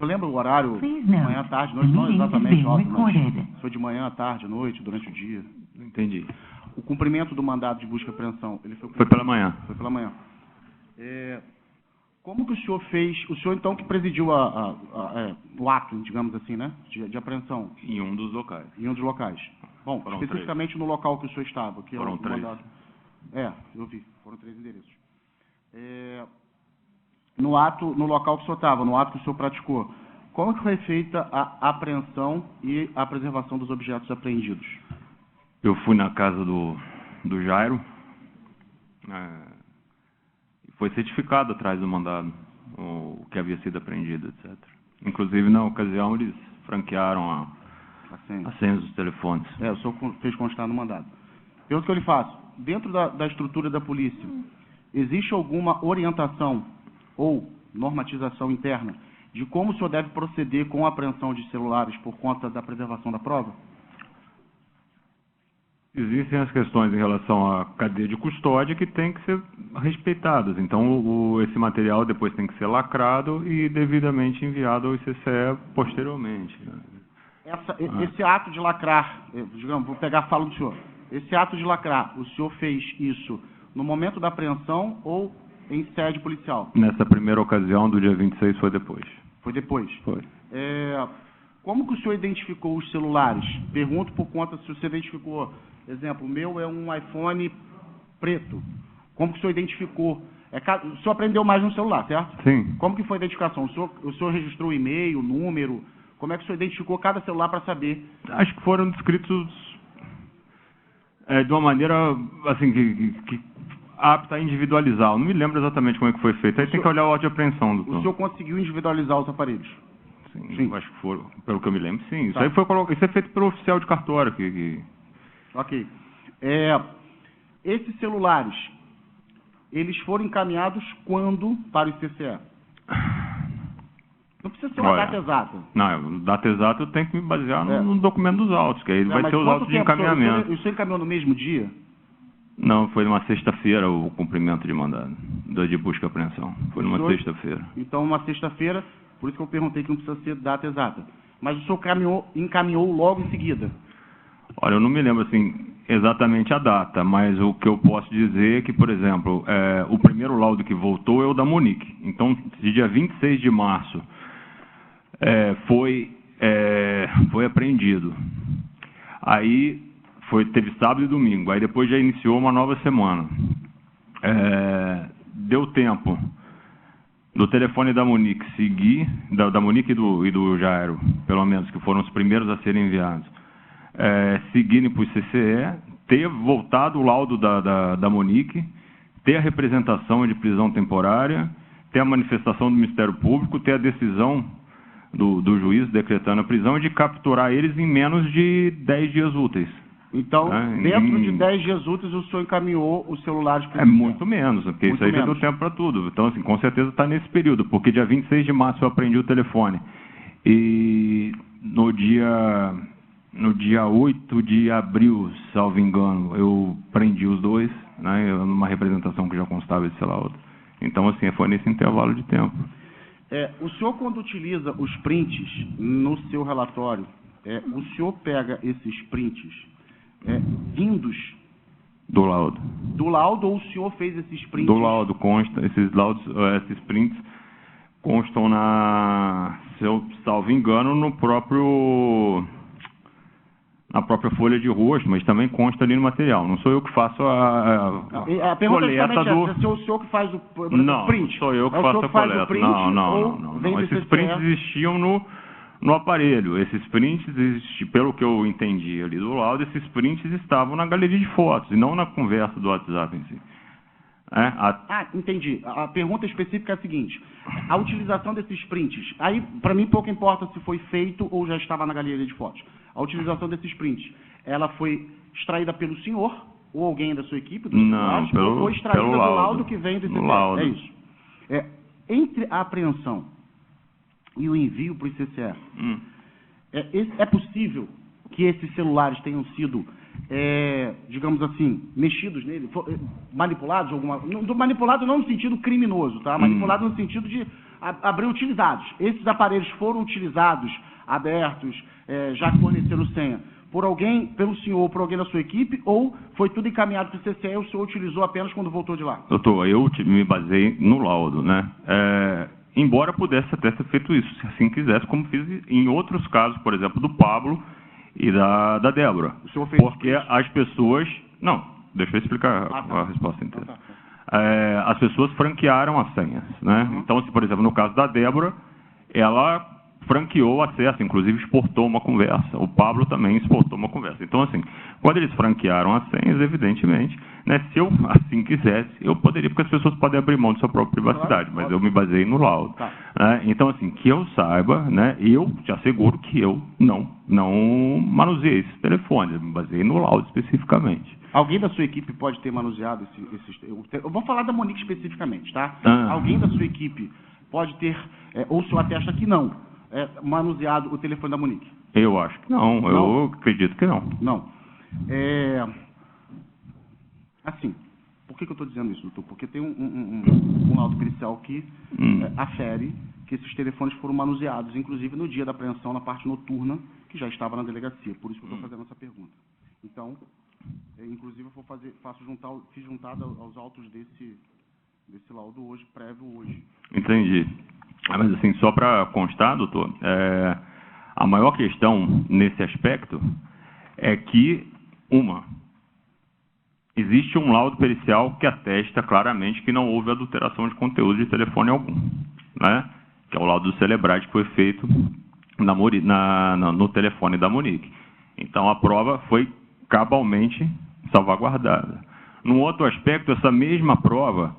lembra o horário? Please Manhã, note, tarde, the noite? Não meeting is exatamente, being óbvio, mas recorded. foi de manhã, tarde, noite, durante o dia. Não entendi. O cumprimento do mandado de busca e apreensão, ele foi Foi pela manhã. Foi pela manhã. Como que o senhor fez, o senhor então que presidiu o ato, digamos assim, né, de apreensão? Em um dos locais. Em um dos locais. Bom, Foram especificamente no local que o senhor estava. Que Foram é o 3. mandado. Eu vi, foram 3 endereços. No ato, no local que o senhor estava, no ato que o senhor praticou, como que foi feita a apreensão e a preservação dos objetos apreendidos? Eu fui na casa do Jairo. Foi certificado atrás do mandado o que havia sido apreendido, etc. Inclusive, na ocasião, eles franquearam a senha dos telefones. O senhor fez constar no mandado. Pergunta que eu lhe faço. Dentro da estrutura da polícia, existe alguma orientação ou normatização interna de como o senhor deve proceder com a apreensão de celulares por conta da preservação da prova? Existem as questões em relação à cadeia de custódia que têm que ser respeitadas. Então, esse material depois tem que ser lacrado e devidamente enviado ao ICCE posteriormente. Esse ato de lacrar, digamos, vou pegar a fala do senhor. Esse ato de lacrar, o senhor fez isso no momento da apreensão ou em sede policial? Nessa primeira ocasião, do dia 26, foi depois. Foi depois? Foi. Como que o senhor identificou os celulares? Pergunto por conta se você identificou. Exemplo, o meu é um iPhone preto. Como que o senhor identificou? O senhor aprendeu mais no celular, certo? Sim. Como que foi a identificação? O senhor registrou o e-mail, o número? Como é que o senhor identificou cada celular para saber? Acho que foram descritos de uma maneira assim que apta a individualizar. Eu não me lembro exatamente como é que foi feito. Aí tem que olhar o auto de apreensão, doutor. O senhor conseguiu individualizar os aparelhos? Sim. Acho que foram, pelo que eu me lembro, sim. Tá. Isso é feito pelo oficial de cartório. Ok. Esses celulares, eles foram encaminhados quando para o ICCE? Não precisa ser uma data exata. Não, data exata eu tenho que me basear no documento dos autos, que aí vai ter os autos de encaminhamento. O senhor encaminhou no mesmo dia? Não, foi numa sexta-feira o cumprimento de mandado, de busca e apreensão. Foi numa sexta-feira. Então, uma sexta-feira, por isso que eu perguntei que não precisa ser data exata. Mas o senhor encaminhou logo em seguida? Olha, eu não me lembro assim exatamente a data, mas o que eu posso dizer é que, por exemplo, o primeiro laudo que voltou é o da Monique. Então, de dia 26 de março, foi apreendido. Aí teve sábado e domingo. Aí depois já iniciou uma nova semana. Deu tempo do telefone da Monique seguir, da Monique e do Jairo, pelo menos, que foram os primeiros a serem enviados, seguirem para o CCE, ter voltado o laudo da Monique, ter a representação de prisão temporária, ter a manifestação do Ministério Público, ter a decisão do juiz decretando a prisão e de capturar eles em menos de 10 dias úteis. Então, dentro de 10 dias úteis, o senhor encaminhou os celulares para o ICCE? Muito menos, porque isso aí já deu tempo para tudo. Então, assim, com certeza está nesse período, porque dia 26 de março eu aprendi o telefone. E no dia 8 de abril, salvo engano, eu prendi os dois, né, numa representação que já constava esse laudo. Então, assim, foi nesse intervalo de tempo. O senhor, quando utiliza os prints no seu relatório, o senhor pega esses prints vindos do laudo? Do laudo, ou o senhor fez esses prints? Do laudo, consta, esses prints constam se eu salvo engano, na própria folha de rosto, mas também consta ali no material. Não sou eu que faço a coleta do... Se é o senhor que faz o print? Não, sou eu que faço a coleta. Não. Esses prints existiam no aparelho. Esses prints, pelo que eu entendi ali do laudo, esses prints estavam na galeria de fotos e não na conversa do WhatsApp em si. Entendi. A pergunta específica é a seguinte: a utilização desses prints, aí para mim pouco importa se foi feito ou já estava na galeria de fotos. A utilização desses prints, ela foi extraída pelo senhor ou alguém da sua equipe? Não, ou foi extraída do laudo que vem desse laudo. É isso. Entre a apreensão e o envio para o ICCE, é possível que esses celulares tenham sido, digamos assim, mexidos nele, manipulados? Manipulado não no sentido criminoso, tá? Manipulado no sentido de abrir utilizados. Esses aparelhos foram utilizados, abertos, já forneceram senha, por alguém, pelo senhor ou por alguém da sua equipe, ou foi tudo encaminhado para o CCE e o senhor utilizou apenas quando voltou de lá? Doutor, eu me baseei no laudo, né? Embora pudesse até ter feito isso, se assim quisesse, como fiz em outros casos, por exemplo, do Pablo e da Débora. O senhor fez porque as pessoas... Não, deixa eu explicar a resposta inteira. As pessoas franquearam as senhas, né? Então, se, por exemplo, no caso da Débora, ela franqueou o acesso, inclusive exportou uma conversa. O Pablo também exportou uma conversa. Então, assim, quando eles franquearam as senhas, evidentemente, né, se eu assim quisesse, eu poderia, porque as pessoas podem abrir mão de sua própria privacidade, mas eu me baseei no laudo. Então, assim, que eu saiba, né, eu te asseguro que eu não manuseei esses telefones, eu me baseei no laudo especificamente. Alguém da sua equipe pode ter manuseado esses... Eu vou falar da Monique especificamente, tá? Alguém da sua equipe pode ter, ou o senhor atesta que não, manuseado o telefone da Monique? Eu acho que não, eu acredito que não. Não. Assim, por que eu estou dizendo isso, doutor? Porque tem um laudo pericial que afere que esses telefones foram manuseados, inclusive no dia da apreensão, na parte noturna, que já estava na delegacia. Por isso que eu estou fazendo essa pergunta. Então, inclusive, eu fiz juntada aos autos desse laudo hoje, prévio hoje. Entendi. Mas, assim, só para constar, doutor, a maior questão nesse aspecto é que, existe um laudo pericial que atesta claramente que não houve adulteração de conteúdo de telefone algum, né? Que é o laudo do Celebrite que foi feito no telefone da Monique. Então, a prova foi cabalmente salvaguardada. Num outro aspecto, essa mesma prova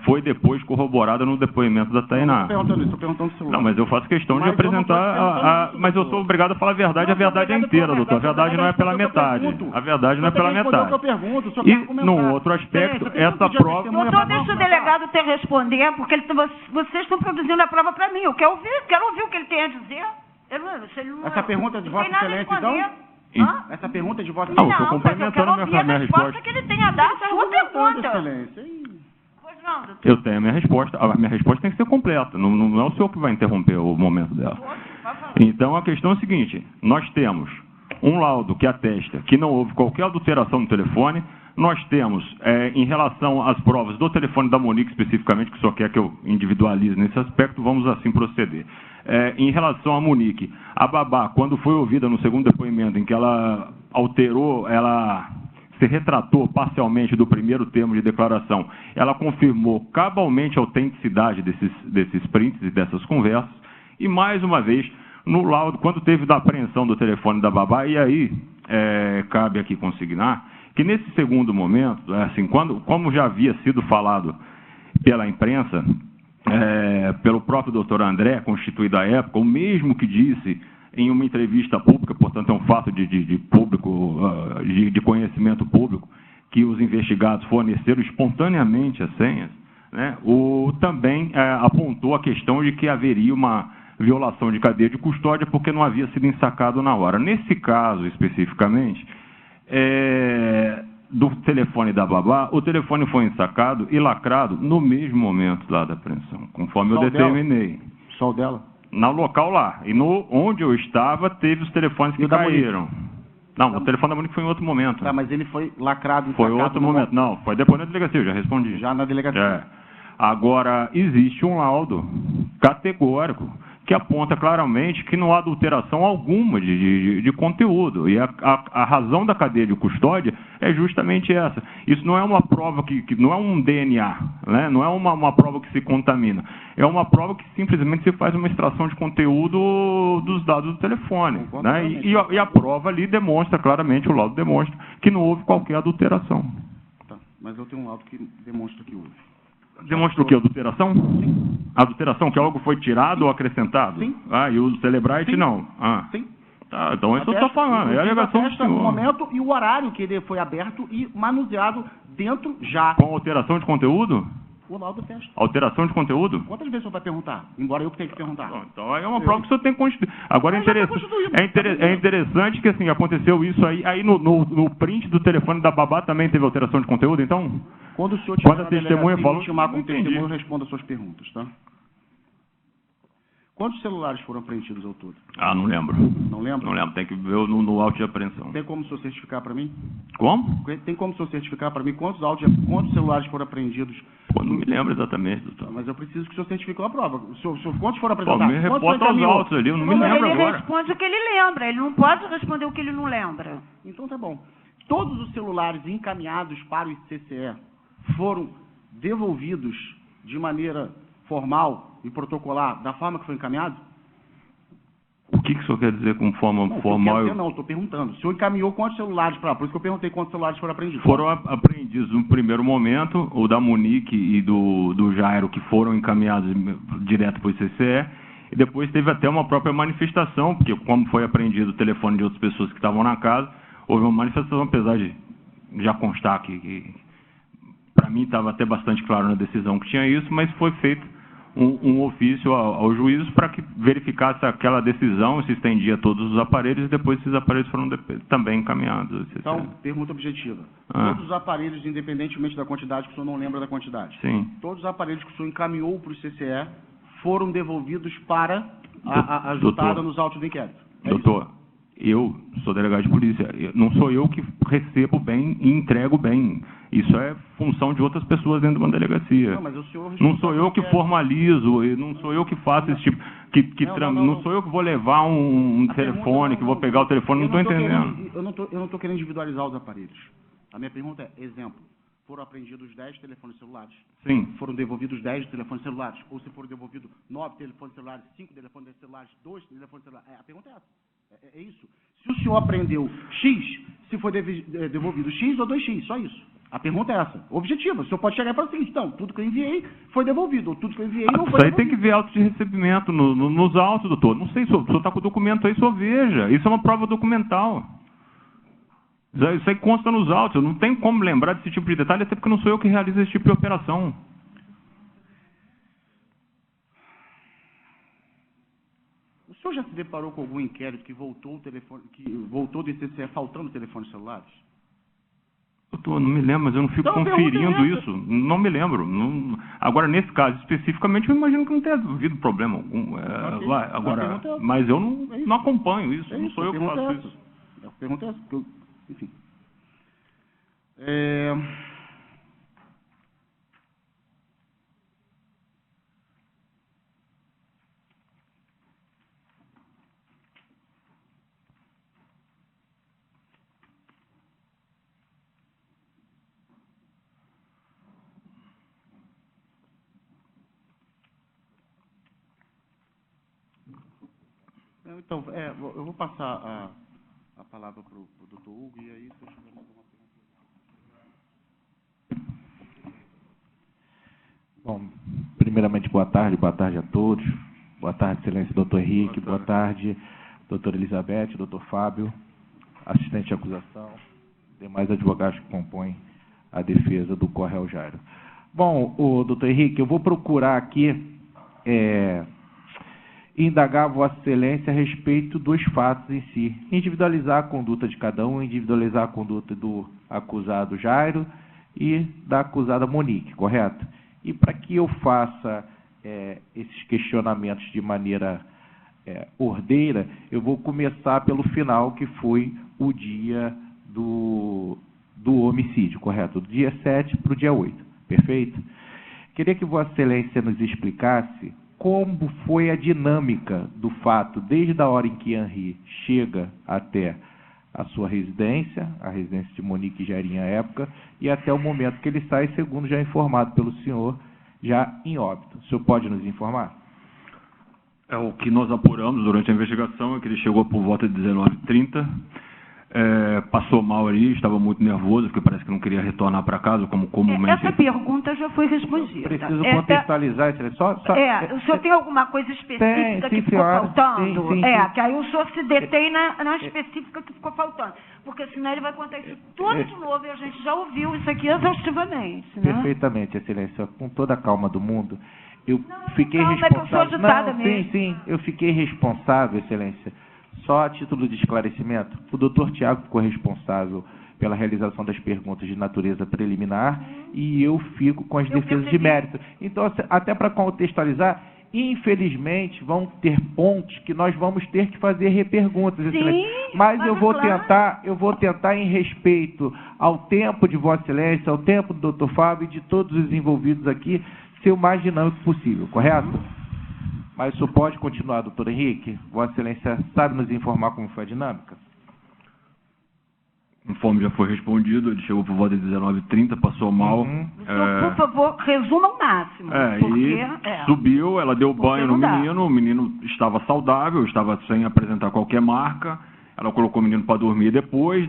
foi depois corroborada no depoimento da Tainá. Estou perguntando se... Não, mas eu faço questão de apresentar... Mas eu sou obrigado a falar a verdade, a verdade é inteira, doutor. A verdade não é pela metade. A verdade não é pela metade. E, num outro aspecto, essa prova... Doutor, deixa o delegado te responder, porque vocês estão produzindo a prova para mim. Eu quero ouvir o que ele tem a dizer. Essa pergunta é de Vossa Excelência, então? Essa pergunta é de Vossa Excelência? Não, estou complementando a minha resposta. Que ele tem a dar a sua pergunta. Eu tenho a minha resposta. A minha resposta tem que ser completa. Não é o senhor que vai interromper o momento dela. Então, a questão é a seguinte. Nós temos um laudo que atesta que não houve qualquer adulteração no telefone. Nós temos, em relação às provas do telefone da Monique, especificamente, que o senhor quer que eu individualize nesse aspecto, vamos assim proceder. Em relação à Monique, a babá, quando foi ouvida no segundo depoimento, em que ela alterou, ela se retratou parcialmente do primeiro termo de declaração, ela confirmou cabalmente a autenticidade desses prints e dessas conversas, e mais uma vez, no laudo, quando teve da apreensão do telefone da babá, e aí cabe aqui consignar, que nesse segundo momento, assim, como já havia sido falado pela imprensa, pelo próprio doutor André, constituído à época, o mesmo que disse em uma entrevista pública, portanto é um fato de público, de conhecimento público, que os investigados forneceram espontaneamente as senhas, né? Também apontou a questão de que haveria uma violação de cadeia de custódia porque não havia sido ensacado na hora. Nesse caso, especificamente, do telefone da babá, o telefone foi ensacado e lacrado no mesmo momento lá da apreensão, conforme eu determinei. Só o dela? No local lá. E onde eu estava, teve os telefones que caíram. Não, o telefone da Monique foi em outro momento. Tá, mas ele foi lacrado e foi outro momento. Não, foi depois na delegacia, eu já respondi. Já na delegacia. Agora, existe um laudo categórico que aponta claramente que não há adulteração alguma de conteúdo. E a razão da cadeia de custódia é justamente essa. Isso não é uma prova que não é um DNA, né? Não é uma prova que se contamina. É uma prova que simplesmente se faz uma extração de conteúdo dos dados do telefone. Né? E a prova ali demonstra claramente, o laudo demonstra que não houve qualquer adulteração. Tá, mas eu tenho um laudo que demonstra que houve. Demonstra o quê? Adulteração? Sim. Adulteração, que algo foi tirado ou acrescentado? Sim. E o Celebrite não? Sim. Tá, então isso eu estou falando. É a alegação do senhor. O momento e o horário que ele foi aberto e manuseado dentro já. Com alteração de conteúdo? O laudo testa. Alteração de conteúdo? Quantas vezes o senhor vai perguntar? Embora eu que tenha que perguntar. Então é uma prova que o senhor tem que constituir. Agora é interessante que assim, aconteceu isso aí no print do telefone da babá também teve alteração de conteúdo, então? Quando o senhor tiver a testemunha falou, chamar como testemunha, eu respondo as suas perguntas, tá? Quantos celulares foram apreendidos ao todo? Ah, não lembro. Não lembra? Não lembro, tem que ver no auto de apreensão. Tem como o senhor certificar para mim? Como? Tem como o senhor certificar para mim quantos celulares foram apreendidos? Pô, não me lembro exatamente, doutor. Mas eu preciso que o senhor certifique a prova. Quantos foram Pô, apresentados? me reporta aos autos ali, eu não me lembro Ele agora. responde o que ele lembra, ele não pode responder o que ele não lembra. Então tá bom. Todos os celulares encaminhados para o CCE foram devolvidos de maneira formal e protocolar da forma que foi encaminhado? O que o senhor quer dizer com forma Não, formal? estou perguntando. O senhor encaminhou quantos celulares para lá? Por isso que eu perguntei quantos celulares foram apreendidos. Foram apreendidos no primeiro momento, o da Monique e do Jairo, que foram encaminhados direto para o CCE, e depois teve até uma própria manifestação, porque como foi apreendido o telefone de outras pessoas que estavam na casa, houve uma manifestação, apesar de já constar que para mim estava até bastante claro na decisão que tinha isso, mas foi feito um ofício ao juízo para que verificasse aquela decisão, se estendia a todos os aparelhos, e depois esses aparelhos foram também encaminhados. Então, pergunta objetiva. Todos os aparelhos, independentemente da quantidade, que o senhor não lembra da quantidade, sim, todos os aparelhos que o senhor encaminhou para o CCE foram devolvidos para a juntada nos autos do inquérito? Doutor, eu sou delegado de polícia, não sou eu que recebo bem e entrego bem. Isso é função de outras pessoas dentro de uma delegacia. Não, mas o senhor não sou eu que formalizo, não sou eu que faço esse tipo, não sou eu que vou levar um telefone, que vou pegar o telefone, não estou entendendo. Eu não estou querendo individualizar os aparelhos. A minha pergunta é, exemplo, foram apreendidos 10 telefones celulares? Sim. Foram devolvidos 10 telefones celulares? Ou se foram devolvidos 9 telefones celulares, 5 telefones celulares, 2 telefones celulares? A pergunta é essa. É isso. Se o senhor apreendeu X, se foi devolvido X ou 2X, só isso. A pergunta é essa, objetiva. O senhor pode chegar e falar o seguinte, então, tudo que eu enviei foi devolvido, ou tudo que eu enviei não foi devolvido. Isso aí devolvido. tem que ver auto de recebimento nos autos, doutor. Não sei, se o senhor está com o documento aí, o senhor veja. Isso é uma prova documental. Isso aí consta nos autos. Eu não tenho como lembrar desse tipo de detalhe, até porque não sou eu que realizo esse tipo de operação. O senhor já se deparou com algum inquérito que voltou do ICCE faltando telefones celulares? Doutor, não me lembro, mas eu não fico Então, conferindo isso. Não me lembro. Não... Agora, nesse caso especificamente, eu imagino que não tenha havido problema algum. Agora, mas eu não acompanho isso. Não sou eu que faço isso. A pergunta é essa. Enfim. Então, eu vou passar a palavra para o doutor Hugo, e aí, se eu tiver mais alguma pergunta. Bom, primeiramente, boa tarde a todos. Boa tarde, excelência doutor Henrique, boa tarde, doutora Elizabeth, doutor Fábio, assistente de acusação, demais advogados que compõem a defesa do Correio Jairo. Bom, o doutor Henrique, eu vou procurar aqui indagar a Vossa Excelência a respeito dos fatos em si, individualizar a conduta de cada um, individualizar a conduta do acusado Jairo e da acusada Monique, correto? E para que eu faça esses questionamentos de maneira ordeira, eu vou começar pelo final, que foi o dia do homicídio, correto? Do dia 7 para o dia 8, perfeito? Queria que Vossa Excelência nos explicasse como foi a dinâmica do fato, desde a hora em que Henri chega até a sua residência, a residência de Monique e Jairinho à época, e até o momento que ele sai, segundo já informado pelo senhor, já em óbito. O senhor pode nos informar? O que nós apuramos durante a investigação é que ele chegou por volta de 19h30, passou mal ali, estava muito nervoso, porque parece que não queria retornar para casa, como comumente... Essa pergunta já foi respondida. Preciso contextualizar, só... o senhor tem alguma coisa específica que ficou faltando? Sim. Que aí o senhor se detém na específica que ficou faltando. Porque senão ele vai contar isso tudo de novo, e a gente já ouviu isso aqui exaustivamente. Né? Perfeitamente, excelência. Com toda a calma do mundo, eu fiquei responsável... É que eu sou agitada mesmo. Sim, eu fiquei responsável, excelência. Só a título de esclarecimento, o doutor Tiago ficou responsável pela realização das perguntas de natureza preliminar e eu fico com as defesas de mérito. Então, até para contextualizar, infelizmente, vão ter pontos que nós vamos ter que fazer reperguntas. Sim, mas eu vou tentar, em respeito ao tempo de Vossa Excelência, ao tempo do Dr. Fábio e de todos os envolvidos aqui, ser o mais dinâmico possível, correto? Mas o senhor pode continuar, doutor Henrique? Vossa Excelência sabe nos informar como foi a dinâmica? O informe já foi respondido, ele chegou por volta de 19h30, passou mal. Por favor, resuma ao máximo. Subiu, ela deu banho no menino, o menino estava saudável, estava sem apresentar qualquer marca, ela colocou o menino para dormir depois,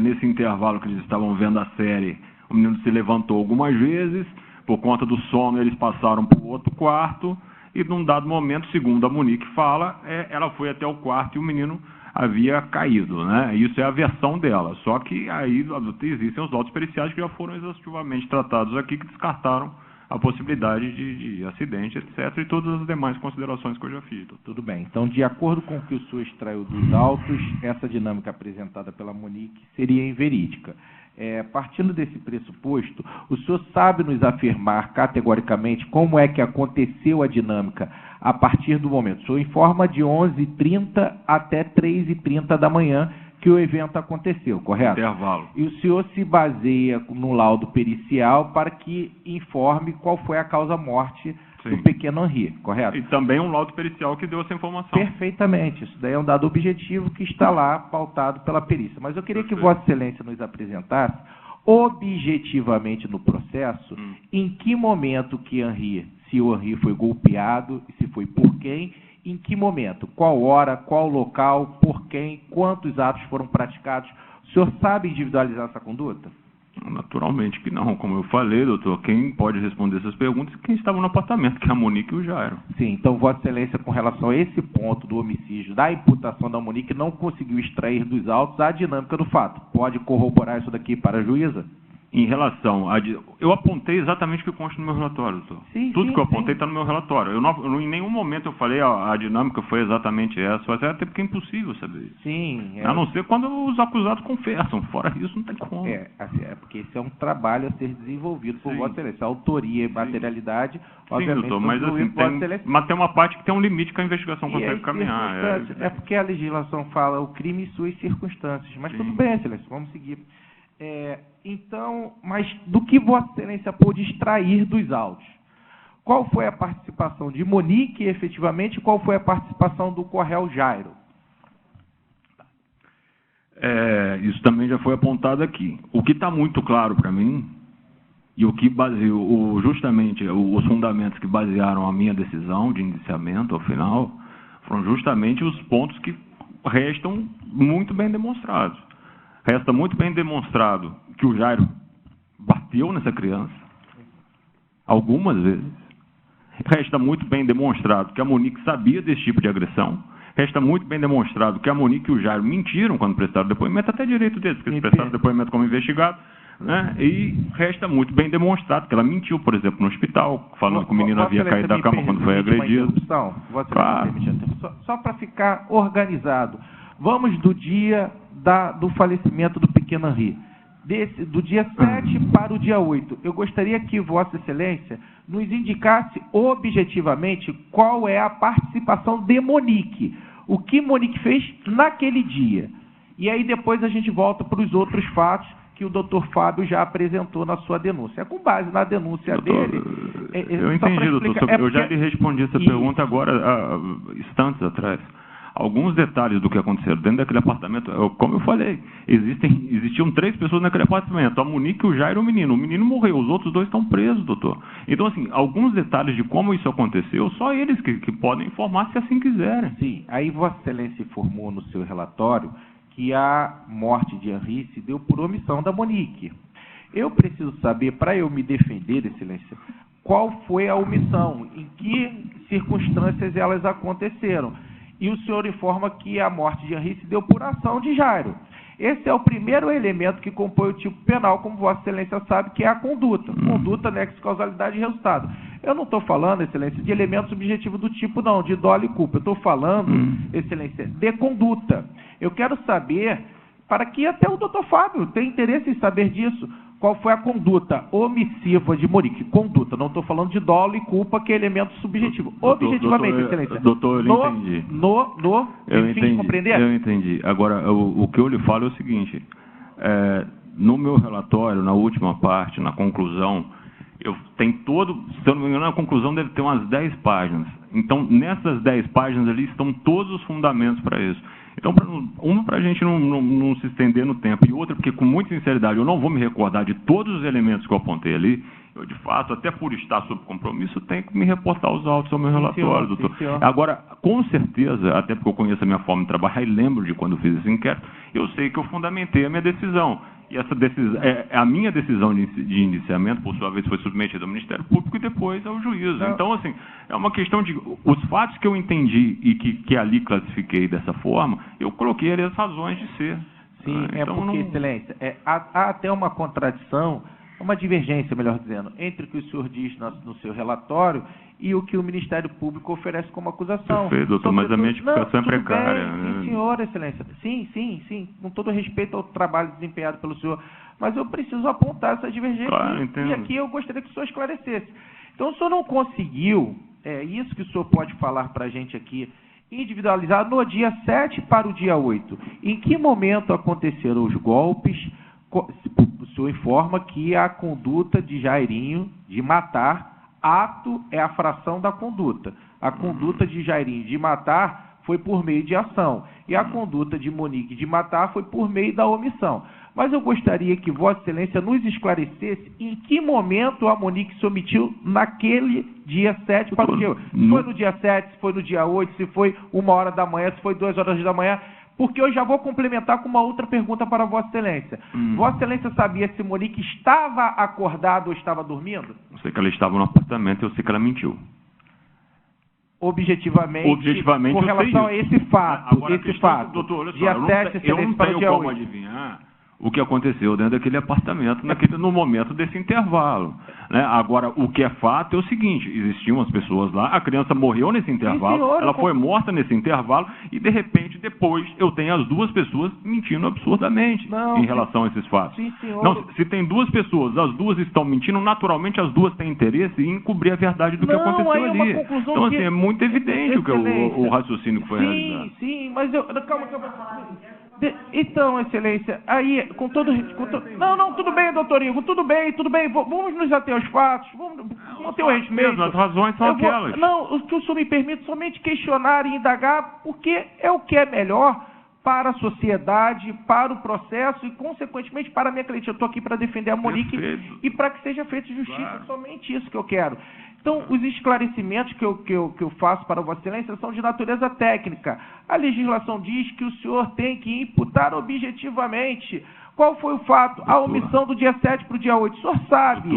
nesse intervalo que eles estavam vendo a série, o menino se levantou algumas vezes, por conta do sono eles passaram para o outro quarto, e num dado momento, segundo a Monique fala, ela foi até o quarto e o menino havia caído, né? Isso é a versão dela. Só que aí existem os laudos periciais que já foram exaustivamente tratados aqui, que descartaram a possibilidade de acidente, etc., e todas as demais considerações que eu já fiz. Tudo bem. Então, de acordo com o que o senhor extraiu dos autos, essa dinâmica apresentada pela Monique seria inverídica. Partindo desse pressuposto, o senhor sabe nos afirmar categoricamente como é que aconteceu a dinâmica a partir do momento? O senhor informa de 11h30 até 3h30 da manhã que o evento aconteceu, correto? Intervalo. E o senhor se baseia no laudo pericial para que informe qual foi a causa-morte do pequeno Henri, correto? E também um laudo pericial que deu essa informação. Perfeitamente. Isso daí é um dado objetivo que está lá pautado pela perícia. Mas eu queria que Vossa Excelência nos apresentasse objetivamente no processo em que momento que Henri, se o Henri foi golpeado e se foi por quem, em que momento, qual hora, qual local, por quem, quantos atos foram praticados. O senhor sabe individualizar essa conduta? Naturalmente que não. Como eu falei, doutor, quem pode responder essas perguntas é quem estava no apartamento, que é a Monique e o Jairo. Sim, então Vossa Excelência, com relação a esse ponto do homicídio, da imputação da Monique, não conseguiu extrair dos autos a dinâmica do fato. Pode corroborar isso daqui para a juíza? Em relação a... Eu apontei exatamente o que consta no meu relatório, doutor. Tudo que eu apontei está no meu relatório. Em nenhum momento eu falei a dinâmica foi exatamente essa, até porque é impossível saber isso. Sim. A não ser quando os acusados confessam. Fora isso, não tem como. Porque esse é um trabalho a ser desenvolvido por Vossa Excelência. A autoria e materialidade, obviamente, doutor, mas mas tem uma parte que tem um limite que a investigação consegue caminhar. É porque a legislação fala o crime e suas circunstâncias. Mas tudo bem, Excelência, vamos seguir. Então, mas do que Vossa Excelência pôde extrair dos autos? Qual foi a participação de Monique, efetivamente, e qual foi a participação do Corréu Jairo? Isso também já foi apontado aqui. O que está muito claro para mim, e o que baseou justamente os fundamentos que basearam a minha decisão de indiciamento ao final, foram justamente os pontos que restam muito bem demonstrados. Resta muito bem demonstrado que o Jairo bateu nessa criança, algumas vezes. Resta muito bem demonstrado que a Monique sabia desse tipo de agressão. Resta muito bem demonstrado que a Monique e o Jairo mentiram quando prestaram depoimento, até direito deles, porque eles prestaram depoimento como investigado. Né? E resta muito bem demonstrado que ela mentiu, por exemplo, no hospital, falando que o menino havia caído da cama quando foi agredido. Claro. Só para ficar organizado. Vamos do dia do falecimento do pequeno Henri. Do dia 7 para o dia 8. Eu gostaria que Vossa Excelência nos indicasse objetivamente qual é a participação de Monique. O que Monique fez naquele dia. E aí depois a gente volta para os outros fatos que o doutor Fábio já apresentou na sua denúncia. Com base na denúncia dele... Eu entendi, doutor. Eu já lhe respondi essa pergunta agora, instantes atrás. Alguns detalhes do que aconteceu dentro daquele apartamento, como eu falei, existiam 3 pessoas naquele apartamento, a Monique, o Jairo e o menino. O menino morreu, os outros 2 estão presos, doutor. Então, assim, alguns detalhes de como isso aconteceu, só eles que podem informar se assim quiserem. Sim, aí Vossa Excelência informou no seu relatório que a morte de Henri se deu por omissão da Monique. Eu preciso saber, para eu me defender, Excelência, qual foi a omissão, em que circunstâncias elas aconteceram. E o senhor informa que a morte de Henri se deu por ação de Jairo. Esse é o primeiro elemento que compõe o tipo penal, como Vossa Excelência sabe, que é a conduta. Conduta, nexo, causalidade e resultado. Eu não estou falando, Excelência, de elementos subjetivos do tipo, não, de dolo e culpa. Eu estou falando, Excelência, de conduta. Eu quero saber, para que até o doutor Fábio tenha interesse em saber disso, qual foi a conduta omissiva de Monique. Conduta, não estou falando de dolo e culpa, que é elemento subjetivo. Objetivamente, excelência. Doutor, eu entendi. Eu entendi. Compreender? Eu entendi. Agora, o que eu lhe falo é o seguinte, no meu relatório, na última parte, na conclusão, eu tenho se eu não me engano, a conclusão deve ter umas 10 páginas. Então, nessas 10 páginas ali estão todos os fundamentos para isso. Então, uma para a gente não se estender no tempo, e outra porque, com muita sinceridade, eu não vou me recordar de todos os elementos que eu apontei ali. Eu, de fato, até por estar sob compromisso, tenho que me reportar os autos ao meu relatório, doutor. Agora, com certeza, até porque eu conheço a minha forma de trabalhar e lembro de quando eu fiz esse inquérito, eu sei que eu fundamentei a minha decisão. E essa decisão, a minha decisão de indiciamento, por sua vez, foi submetida ao Ministério Público e depois ao juízo. Então, assim, é uma questão de... Os fatos que eu entendi e que ali classifiquei dessa forma, eu coloquei ali as razões de ser. Sim, então, porque, excelência, há até uma contradição, uma divergência, melhor dizendo, entre o que o senhor diz no seu relatório e o que o Ministério Público oferece como acusação. Perfeito, doutor, mas a minha identificação é precária. Sim, senhor, excelência. Sim, com todo respeito ao trabalho desempenhado pelo senhor, mas eu preciso apontar essa divergência. Claro, entendo. E aqui eu gostaria que o senhor esclarecesse. Então, o senhor não conseguiu, isso que o senhor pode falar para a gente aqui, individualizar no dia 7 para o dia 8. Em que momento aconteceram os golpes? O senhor informa que a conduta de Jairinho de matar, ato é a fração da conduta. A conduta de Jairinho de matar foi por meio de ação. E a conduta de Monique de matar foi por meio da omissão. Mas eu gostaria que Vossa Excelência nos esclarecesse em que momento a Monique se omitiu naquele dia 7 para o dia 8. Se foi no dia 7, se foi no dia 8, se foi 1h da manhã, se foi 2h da manhã. Porque eu já vou complementar com uma outra pergunta para Vossa Excelência. Vossa Excelência sabia se Monique estava acordada ou estava dormindo? Eu sei que ela estava no apartamento, eu sei que ela mentiu. Objetivamente com relação a esse fato. Agora, doutor, olha só, dia 7, eu não para o tenho dia como 8. adivinhar o que aconteceu dentro daquele apartamento no momento desse intervalo. Né? Agora, o que é fato é o seguinte, existiam as pessoas lá, a criança morreu nesse intervalo, senhor, ela foi morta nesse intervalo, e de repente, depois, eu tenho as duas pessoas mentindo absurdamente em relação a esses fatos. Sim, senhor. Não, se tem duas pessoas, as duas estão mentindo, naturalmente as duas têm interesse em encobrir a verdade do que aconteceu ali. Então, assim, é muito evidente o raciocínio que foi realizado. Sim, mas eu... Calma. Então, Excelência, aí, com todo... Não, tudo bem, doutor Igor, tudo bem, vamos nos ater aos fatos, vamos ter o respeito. As razões são aquelas. O que o senhor me permite somente questionar e indagar, porque é o que é melhor para a sociedade, para o processo e, consequentemente, para a minha cliente. Eu estou aqui para defender a Monique e para que seja feita justiça, claro. Somente isso que eu quero. Então, os esclarecimentos que eu faço para Vossa Excelência são de natureza técnica. A legislação diz que o senhor tem que imputar objetivamente. Qual foi o fato? A omissão do dia 7 para o dia 8. O senhor sabe.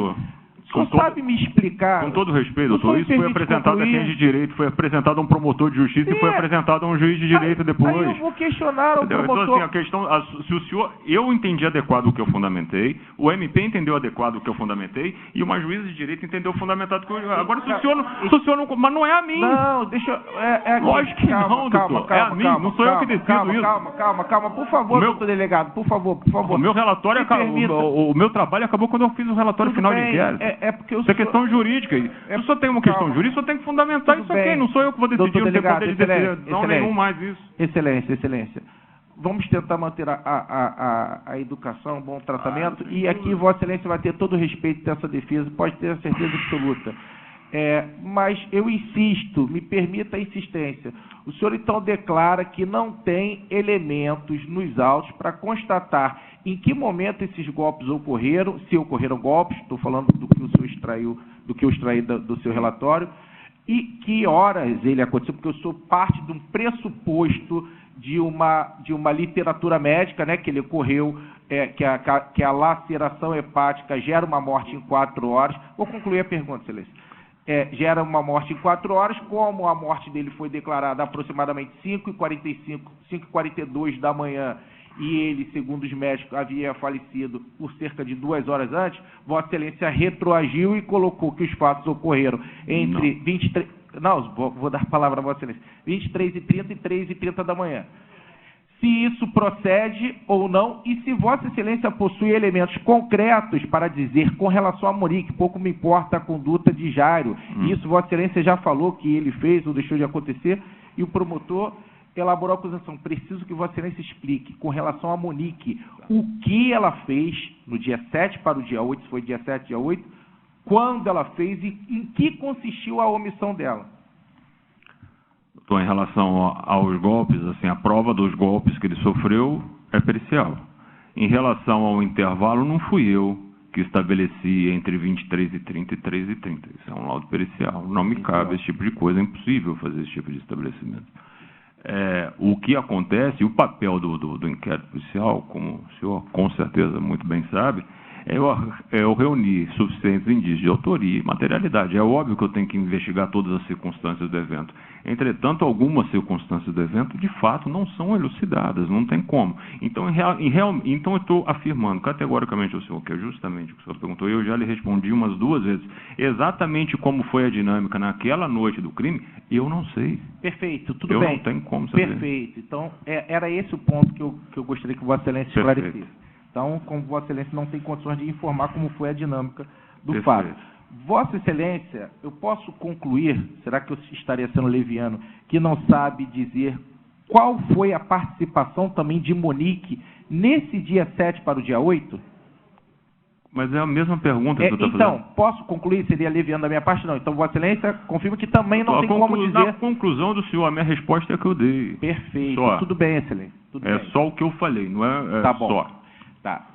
O senhor sabe me explicar? Com todo respeito, doutor, isso foi apresentado a quem de direito, foi apresentado a um promotor de justiça e foi apresentado a um juiz de direito depois. Aí eu vou questionar o promotor. Então, assim, a questão, se o senhor, eu entendi adequado o que eu fundamentei, o MP entendeu adequado o que eu fundamentei, e uma juíza de direito entendeu fundamentado o que eu... Agora, se o senhor não... Mas não é a mim. Não, deixa eu... Lógico que não, doutor. É a mim, não sou eu que decido isso. Calma. Por favor, doutor delegado, por favor. O meu relatório acabou, o meu trabalho acabou quando eu fiz o relatório final de inquérito. Isso é questão jurídica. Se o senhor tem uma questão jurídica, o senhor tem que fundamentar isso aqui. Não sou eu que vou decidir, não tem poder de decisão nenhum mais isso. Excelência. Vamos tentar manter a educação, bom tratamento, e aqui Vossa Excelência vai ter todo o respeito dessa defesa, pode ter a certeza absoluta. Mas eu insisto, me permita a insistência. O senhor então declara que não tem elementos nos autos para constatar em que momento esses golpes ocorreram, se ocorreram golpes, estou falando do que o senhor extraiu, do que eu extraí do seu relatório, e que horas ele aconteceu, porque eu sou parte de um pressuposto de uma literatura médica, né, que ele ocorreu, que a laceração hepática gera uma morte em 4 horas. Vou concluir a pergunta, Excelência. Gera uma morte em 4 horas, como a morte dele foi declarada aproximadamente 5h45, 5h42 da manhã, e ele, segundo os médicos, havia falecido por cerca de 2 horas antes, Vossa Excelência retroagiu e colocou que os fatos ocorreram entre 23... Não, vou dar a palavra a Vossa Excelência. 23h30 e 3h30 da manhã. se isso procede ou não, e se Vossa Excelência possui elementos concretos para dizer com relação a Monique, pouco me importa a conduta de Jairo, isso Vossa Excelência já falou que ele fez ou deixou de acontecer, e o promotor elaborou a acusação. Preciso que Vossa Excelência explique, com relação a Monique, o que ela fez no dia 7 para o dia 8, se foi dia 7, dia 8, quando ela fez e em que consistiu a omissão dela. Em relação aos golpes, assim, a prova dos golpes que ele sofreu é pericial. Em relação ao intervalo, não fui eu que estabeleci entre 23 e 30 e 3 e 30. Isso é um laudo pericial. Não me cabe esse tipo de coisa, é impossível fazer esse tipo de estabelecimento. O que acontece, o papel do inquérito policial, como o senhor com certeza muito bem sabe, eu reunir suficientes indícios de autoria e materialidade. É óbvio que eu tenho que investigar todas as circunstâncias do evento. Entretanto, algumas circunstâncias do evento, de fato, não são elucidadas, não tem como. Então, então eu estou afirmando categoricamente ao senhor, que é justamente o que o senhor perguntou, eu já lhe respondi umas 2 vezes, exatamente como foi a dinâmica naquela noite do crime, eu não sei. Perfeito, tudo bem. Eu não tenho como saber. Perfeito. Então, era esse o ponto que eu gostaria que Vossa Excelência esclarecesse. Então, como Vossa Excelência não tem condições de informar como foi a dinâmica do fato. Vossa Excelência, eu posso concluir, será que eu estaria sendo leviano, que não sabe dizer qual foi a participação também de Monique nesse dia 7 para o dia 8? Mas é a mesma pergunta que eu estou fazendo. Então, posso concluir? Seria leviano da minha parte? Não. Então, Vossa Excelência confirma que também não tem como dizer... Na conclusão do senhor, a minha resposta é que eu dei. Perfeito. Só. Tudo bem, Excelência. Tudo bem. Só o que eu falei, não é tá bom. só. Tá.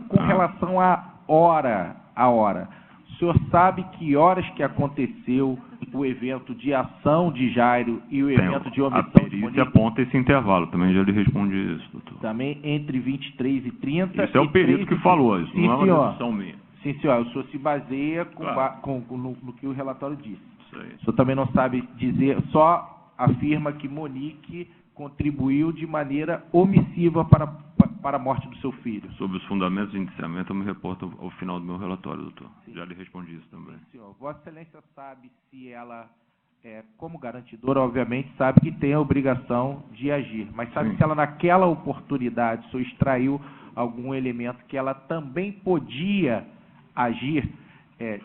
Com relação à hora, o senhor sabe que horas que aconteceu o evento de ação de Jairo e o evento de omissão de Monique? A perícia aponta esse intervalo, também já lhe respondi isso, doutor. Também entre 23 e 30. Isso é o perito que falou, isso não é uma dedução minha. Sim, senhor, o senhor se baseia no que o relatório disse. Isso aí. O senhor também não sabe dizer, só afirma que Monique contribuiu de maneira omissiva para a morte do seu filho. Sobre os fundamentos de indiciamento, eu me reporto ao final do meu relatório, doutor. Sim. Já lhe respondi isso também. Sim, senhor. Vossa Excelência sabe se ela, como garantidora, obviamente, sabe que tem a obrigação de agir, mas sabe se ela, naquela oportunidade, o senhor extraiu algum elemento que ela também podia agir,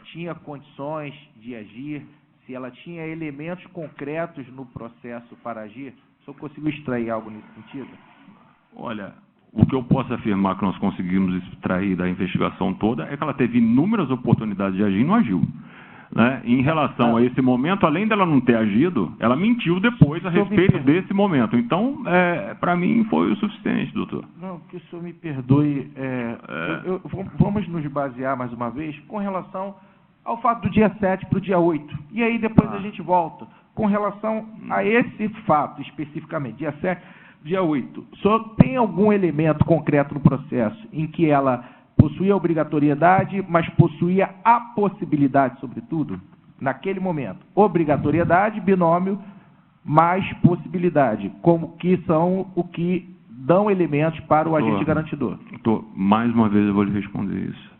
tinha condições de agir, se ela tinha elementos concretos no processo para agir? O senhor conseguiu extrair algo nesse sentido? Olha, o que eu posso afirmar que nós conseguimos extrair da investigação toda é que ela teve inúmeras oportunidades de agir e não agiu. Né? Em relação a esse momento, além dela não ter agido, ela mentiu depois a respeito desse momento. Então, para mim, foi o suficiente, doutor. Não, que o senhor me perdoe. Vamos nos basear mais uma vez com relação ao fato do dia 7 para o dia 8. E aí depois a gente volta. Com relação a esse fato especificamente, dia 7, dia 8, o senhor tem algum elemento concreto no processo em que ela possuía obrigatoriedade, mas possuía a possibilidade, sobretudo, naquele momento? Obrigatoriedade, binômio, mais possibilidade, como que são o que dão elementos para o agente garantidor. Mais uma vez eu vou lhe responder isso.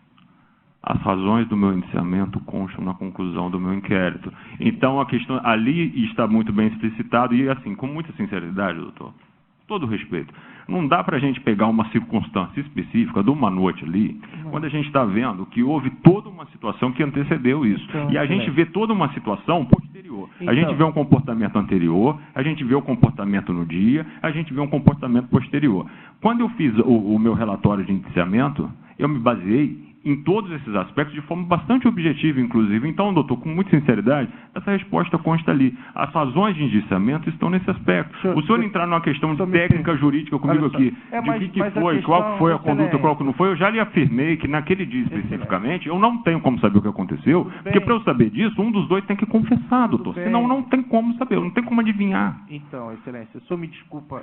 As razões do meu indiciamento constam na conclusão do meu inquérito. Então, a questão ali está muito bem explicitado e, assim, com muita sinceridade, doutor, todo respeito, não dá para a gente pegar uma circunstância específica de uma noite ali, quando a gente está vendo que houve toda uma situação que antecedeu isso. E a gente vê toda uma situação posterior. A gente vê um comportamento anterior, a gente vê o comportamento no dia, a gente vê um comportamento posterior. Quando eu fiz o meu relatório de indiciamento, eu me baseei em todos esses aspectos, de forma bastante objetiva, inclusive. Então, doutor, com muita sinceridade, essa resposta consta ali. As razões de indiciamento estão nesse aspecto. O senhor entrar numa questão de técnica jurídica comigo aqui, de o que foi, qual foi a conduta, qual que não foi, eu já lhe afirmei que naquele dia especificamente, eu não tenho como saber o que aconteceu, porque para eu saber disso, um dos dois tem que confessar, doutor. Senão não tem como saber, não tem como adivinhar. Então, Excelência, o senhor me desculpa,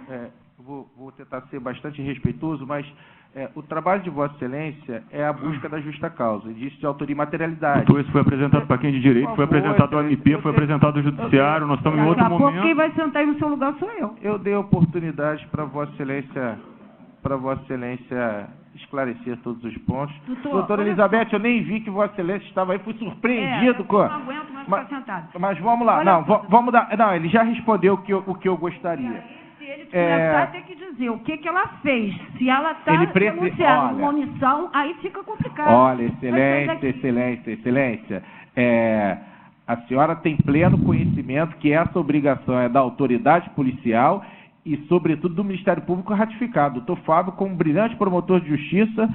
vou tentar ser bastante respeitoso, mas o trabalho de Vossa Excelência é a busca da justa causa, indício de autoria e materialidade. Doutor, isso foi apresentado para quem de direito, foi apresentado ao MP, foi apresentado ao Judiciário, nós estamos em outro momento. Daqui a pouco quem vai sentar aí no seu lugar sou eu. Eu dei oportunidade para Vossa Excelência esclarecer todos os pontos. Doutora Elizabeth, eu nem vi que Vossa Excelência estava aí, fui surpreendido com... Eu não aguento mais ficar sentado. Mas vamos lá, vamos dar... Não, ele já respondeu o que eu gostaria. Se ele vai ter que dizer o que ela fez. Se ela está denunciando uma omissão, aí fica complicado. Olha, excelência. A senhora tem pleno conhecimento que essa obrigação é da autoridade policial e, sobretudo, do Ministério Público ratificado. O doutor Fábio, como brilhante promotor de justiça,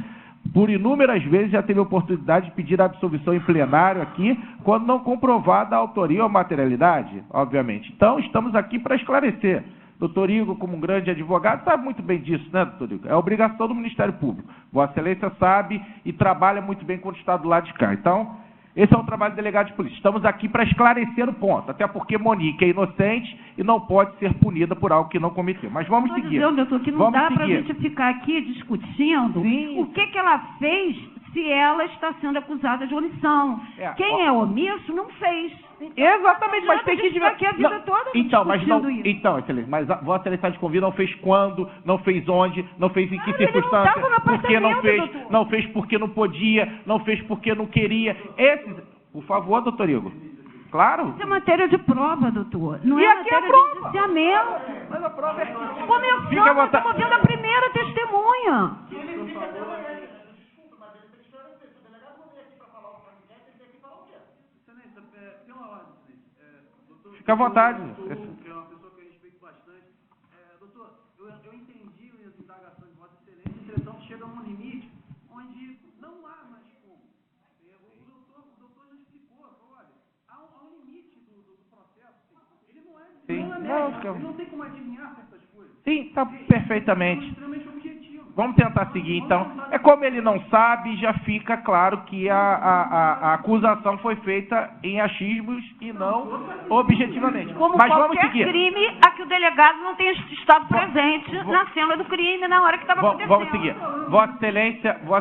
por inúmeras vezes já teve a oportunidade de pedir a absolvição em plenário aqui, quando não comprovada a autoria ou materialidade, obviamente. Então, estamos aqui para esclarecer. Doutor Igor, como um grande advogado, sabe muito bem disso, né, doutor Igor? É obrigação do Ministério Público. Vossa Excelência sabe e trabalha muito bem quando está do lado de cá. Então, esse é um trabalho do delegado de polícia. Estamos aqui para esclarecer o ponto, até porque Monique é inocente e não pode ser punida por algo que não cometeu. Mas vamos seguir. Dizendo, doutor, que não dá para a gente ficar aqui discutindo o que ela fez se ela está sendo acusada de omissão. Quem é omisso não fez. Exatamente, mas tem que dizer aqui a vida toda. Então, excelência, mas Vossa Excelência de convite não fez quando, não fez onde, não fez em que circunstância, porque não fez porque não podia, não fez porque não queria. Por favor, doutor Igor. Claro. Isso é matéria de prova, doutor. Não é matéria de indiciamento. Mas a prova é... Começando, nós estamos vendo a primeira testemunha. Fica à vontade. É uma pessoa que eu respeito bastante. Doutor, eu entendi as indagações de Vossa Excelência, entretanto, chega a um limite onde não há mais como. O doutor já explicou, olha, há um limite do processo. Ele não é médico, ele não tem como adivinhar certas coisas. Sim, está perfeitamente. Vamos tentar seguir, então. É como ele não sabe, já fica claro que a acusação foi feita em achismos e não objetivamente. Como mas qualquer vamos seguir. Crime a que o delegado não tenha estado presente na cena do crime, na hora que estava acontecendo. Vamos seguir. Vossa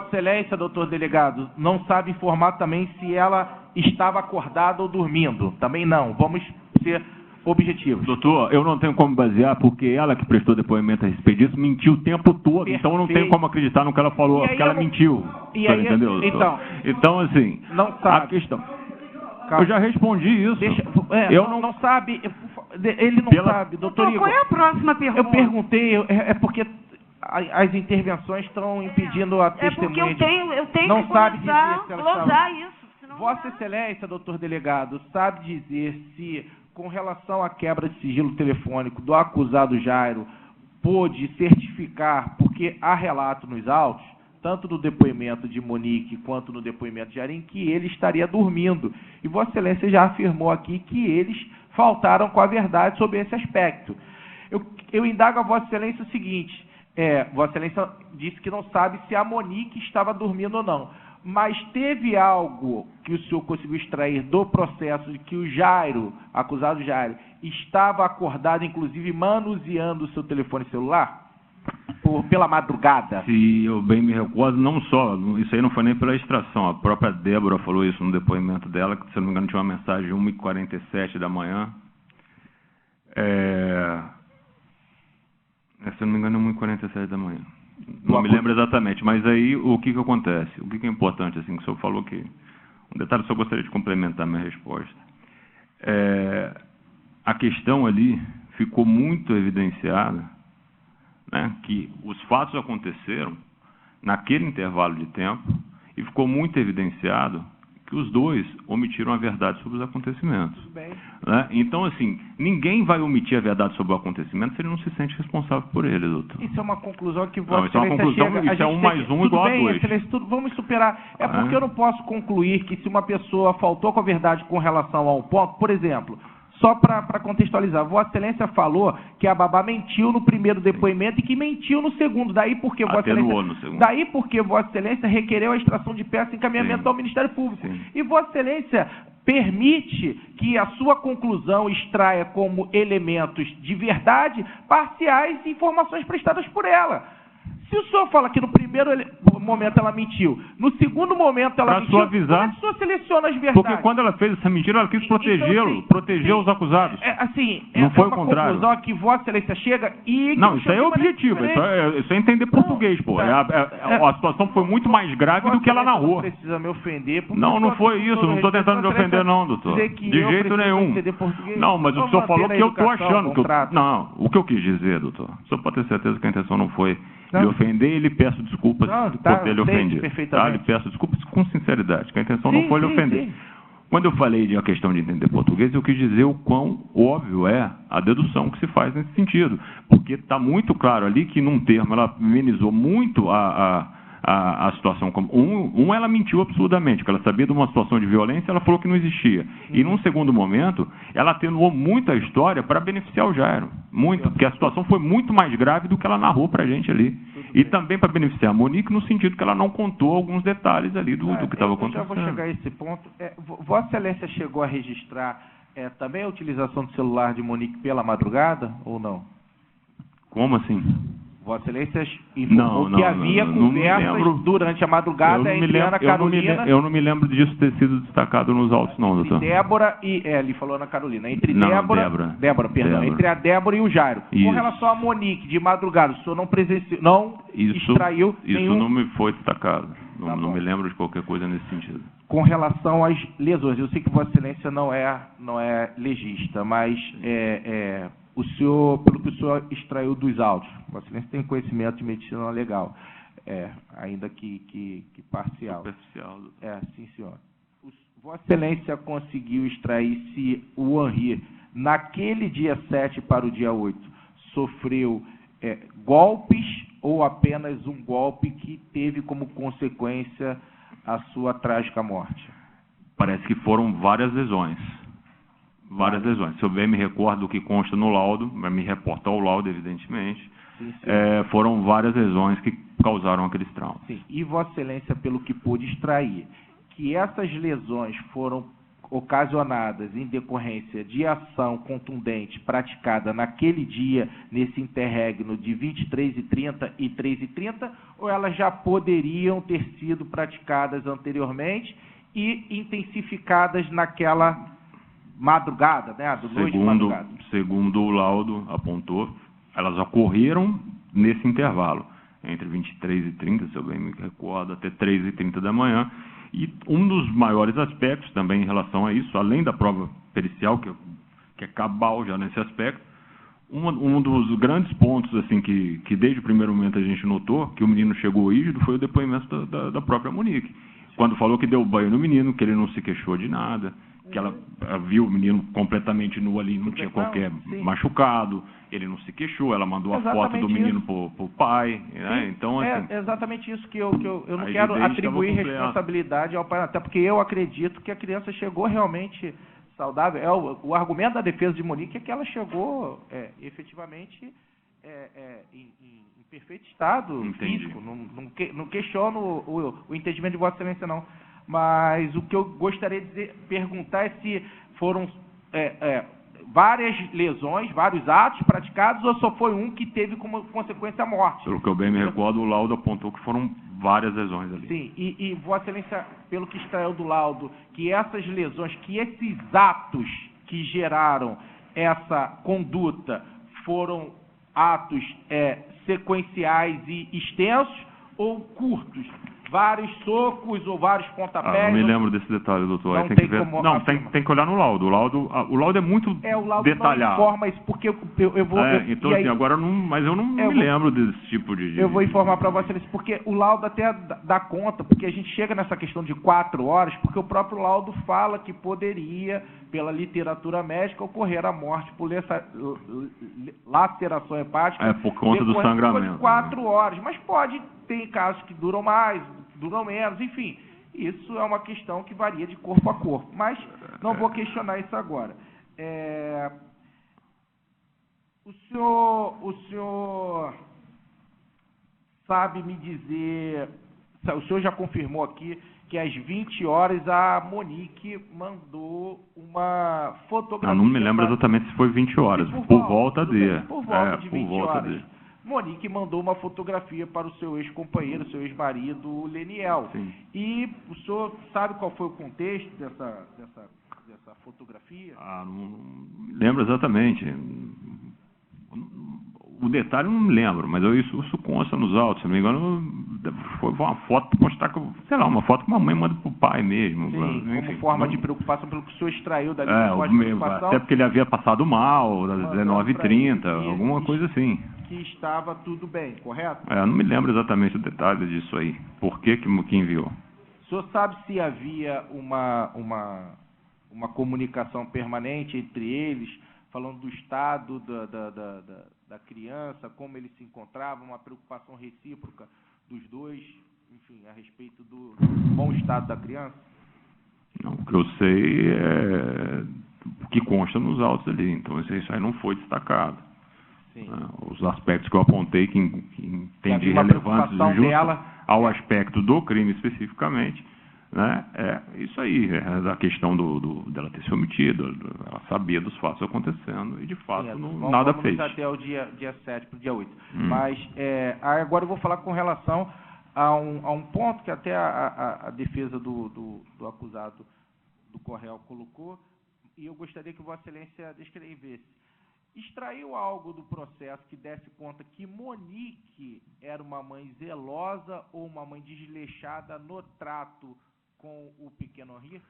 Excelência, doutor delegado, não sabe informar também se ela estava acordada ou dormindo. Também não. Vamos ser objetivos. Doutor, eu não tenho como basear, porque ela que prestou depoimento a respeito disso mentiu o tempo todo. Perfeito. Então eu não tenho como acreditar no que ela falou, porque ela mentiu. Entendeu, doutor? Então, assim, não sabe. A questão... Eu já respondi isso. Não sabe. Ele não sabe, doutor Igor. Qual é a próxima pergunta? Eu perguntei, porque as intervenções estão impedindo a testemunha. É porque eu tenho não que sabe começar dizer se a glosar isso. Vossa Excelência, doutor delegado, sabe dizer se, com relação à quebra de sigilo telefônico do acusado Jairo, pôde certificar, porque há relato nos autos, tanto no depoimento de Monique quanto no depoimento de Jarim, que ele estaria dormindo. E Vossa Excelência já afirmou aqui que eles faltaram com a verdade sobre esse aspecto. Eu indago a Vossa Excelência o seguinte, Vossa Excelência disse que não sabe se a Monique estava dormindo ou não, mas teve algo que o senhor conseguiu extrair do processo de que o Jairo, acusado Jairo, estava acordado, inclusive manuseando o seu telefone celular? Pela madrugada? Se eu bem me recordo, não só, isso aí não foi nem pela extração, a própria Débora falou isso no depoimento dela, que se eu não me engano tinha uma mensagem de 1h47 da manhã, se eu não me engano 1h47 da manhã, não me lembro exatamente, mas aí o que acontece, o que é importante, assim, que o senhor falou que, um detalhe que eu só gostaria de complementar a minha resposta, a questão ali ficou muito evidenciada, né, que os fatos aconteceram naquele intervalo de tempo e ficou muito evidenciado que os dois omitiram a verdade sobre os acontecimentos. Né? Então, assim, ninguém vai omitir a verdade sobre o acontecimento se ele não se sente responsável por ele, doutor. Isso é uma conclusão que Não, isso é uma conclusão, isso é 1 mais 1 igual a 2. Vamos superar. Porque eu não posso concluir que se uma pessoa faltou com a verdade com relação a um ponto, por exemplo... Só para contextualizar, Vossa Excelência falou que a babá mentiu no primeiro depoimento e que mentiu no segundo. Daí porque Vossa Excelência requereu a extração de peça e encaminhamento ao Ministério Público. Sim. E Vossa Excelência permite que a sua conclusão extraia como elementos de verdade parciais e informações prestadas por ela. Se o senhor fala que no primeiro momento ela mentiu. No segundo momento ela mentiu. Para suavizar. Como é que o senhor seleciona as verdades? Porque quando ela fez essa mentira, ela quis protegê-lo, então, assim, proteger os acusados. Não foi o contrário. Conclusão que Vossa Excelência chega e... Não, isso aí é objetivo. Isso é entender português, pô. A situação foi muito mais grave do que ela narrou. Não precisa me ofender. Não foi isso. Não estou tentando me ofender, não, doutor. De jeito nenhum. Não, mas o senhor falou que eu estou achando. Não, o que eu quis dizer, doutor, o senhor pode ter certeza que a intenção não foi lhe ofender e lhe peço desculpas por ter lhe ofendido. Lhe peço desculpas com sinceridade, que a intenção não foi lhe ofender. Quando eu falei de a questão de entender português, eu quis dizer o quão óbvio é a dedução que se faz nesse sentido. Porque está muito claro ali que, num termo, ela minimizou muito a situação. Ela mentiu absurdamente, porque ela sabia de uma situação de violência, ela falou que não existia. E, num segundo momento, ela atenuou muito a história para beneficiar o Jairo. Muito, porque a situação foi muito mais grave do que ela narrou para a gente ali. E também para beneficiar a Monique, no sentido que ela não contou alguns detalhes ali do que estava acontecendo. Eu já vou chegar a esse ponto. Vossa Excelência chegou a registrar também a utilização do celular de Monique pela madrugada, ou não? Como assim? Vossa Excelência informou que havia conversas durante a madrugada entre Ana Carolina... Eu não me lembro disso ter sido destacado nos autos, não, doutor. Débora e... ele falou Ana Carolina. Entre Débora, perdão. Entre a Débora e o Jairo. Isso. Com relação a Monique, de madrugada, o senhor não presenciou, extraiu nenhum... Isso não me foi destacado. Não me lembro de qualquer coisa nesse sentido. Com relação às lesões, eu sei que Vossa Excelência não é legista, mas... o senhor, pelo que o senhor extraiu dos autos, Vossa Excelência tem conhecimento de medicina legal, ainda que parcial. Superficial. Sim, senhor. Vossa Excelência conseguiu extrair se o Henri, naquele dia 7 para o dia 8, sofreu golpes ou apenas um golpe que teve como consequência a sua trágica morte? Parece que foram várias lesões. Várias lesões. Se eu bem me recordo do que consta no laudo, vai me reportar o laudo, evidentemente, sim. Foram várias lesões que causaram aqueles traumas. Sim. E Vossa Excelência, pelo que pôde extrair, que essas lesões foram ocasionadas em decorrência de ação contundente praticada naquele dia, nesse interregno de 23h30 e 3h30, ou elas já poderiam ter sido praticadas anteriormente e intensificadas naquela madrugada, né? Segundo o laudo apontou, elas ocorreram nesse intervalo, entre 23h30, se eu bem me recordo, até 3h30 da manhã. E um dos maiores aspectos também em relação a isso, além da prova pericial, que é cabal já nesse aspecto, um dos grandes pontos assim que desde o primeiro momento a gente notou, que o menino chegou rígido, foi o depoimento da própria Monique. Quando falou que deu banho no menino, que ele não se queixou de nada, que ela viu o menino completamente nu ali, não tinha qualquer machucado, ele não se queixou, ela mandou a foto do menino para o pai, né? Então, assim, é exatamente isso que eu não quero atribuir responsabilidade ao pai, até porque eu acredito que a criança chegou realmente saudável. O argumento da defesa de Monique é que ela chegou efetivamente em perfeito estado físico, não questiono o entendimento de Vossa Excelência, não. Mas o que eu gostaria de perguntar é se foram várias lesões, vários atos praticados, ou só foi um que teve como consequência a morte? Pelo que eu bem me recordo, o laudo apontou que foram várias lesões ali. Sim, e Vossa Excelência, pelo que extraiu do laudo, que essas lesões, que esses atos que geraram essa conduta foram atos sequenciais e extensos ou curtos? Vários socos ou vários pontapés? Não me lembro desse detalhe, doutor. Não, tem que ver. Não, tem que olhar no laudo. O laudo é muito detalhado. Não informa isso, porque eu vou... Então, assim, agora mas eu não me lembro desse tipo de... Eu vou informar para vocês, porque o laudo até dá conta, porque a gente chega nessa questão de 4 horas, porque o próprio laudo fala que poderia, pela literatura médica, ocorrer a morte por laceração hepática. Por conta do sangramento. De 4 horas, mas pode ter casos que duram mais, duram menos, enfim. Isso é uma questão que varia de corpo a corpo, mas não vou questionar isso agora. O senhor sabe me dizer, o senhor já confirmou aqui que às 20 horas a Monique mandou uma fotografia... Não me lembro exatamente se foi 20 horas, por volta de 20 horas. Monique mandou uma fotografia para o seu ex-companheiro, seu ex-marido, Leniel. Sim. E o senhor sabe qual foi o contexto dessa fotografia? Não lembro exatamente. O detalhe eu não me lembro, mas isso consta nos autos. Se não me engano, foi uma foto para mostrar que, sei lá, uma foto que uma mãe manda para o pai mesmo. Sim, enfim, como forma de preocupação pelo que o senhor extraiu dali. Até porque ele havia passado mal, às 19h30, alguma coisa assim. Que estava tudo bem, correto? Não me lembro exatamente o detalhe disso aí. Por que enviou? O senhor sabe se havia uma comunicação permanente entre eles, falando do estado da criança, como ele se encontrava, uma preocupação recíproca dos dois, enfim, a respeito do bom estado da criança? Não, o que eu sei é o que consta nos autos ali. Então, isso aí não foi destacado. Sim. Os aspectos que eu apontei que entendi relevantes junto ao aspecto do crime especificamente, né, é isso aí, é a questão dela ter se omitido, ela sabia dos fatos acontecendo e de fato nada fez. Vamos até o dia 7 para o dia 8. Mas agora eu vou falar com relação a um ponto que até a defesa do acusado do Correal colocou, e eu gostaria que Vossa Excelência descrevesse. Extraiu algo do processo que desse conta que Monique era uma mãe zelosa ou uma mãe desleixada no trato com o pequeno Henri?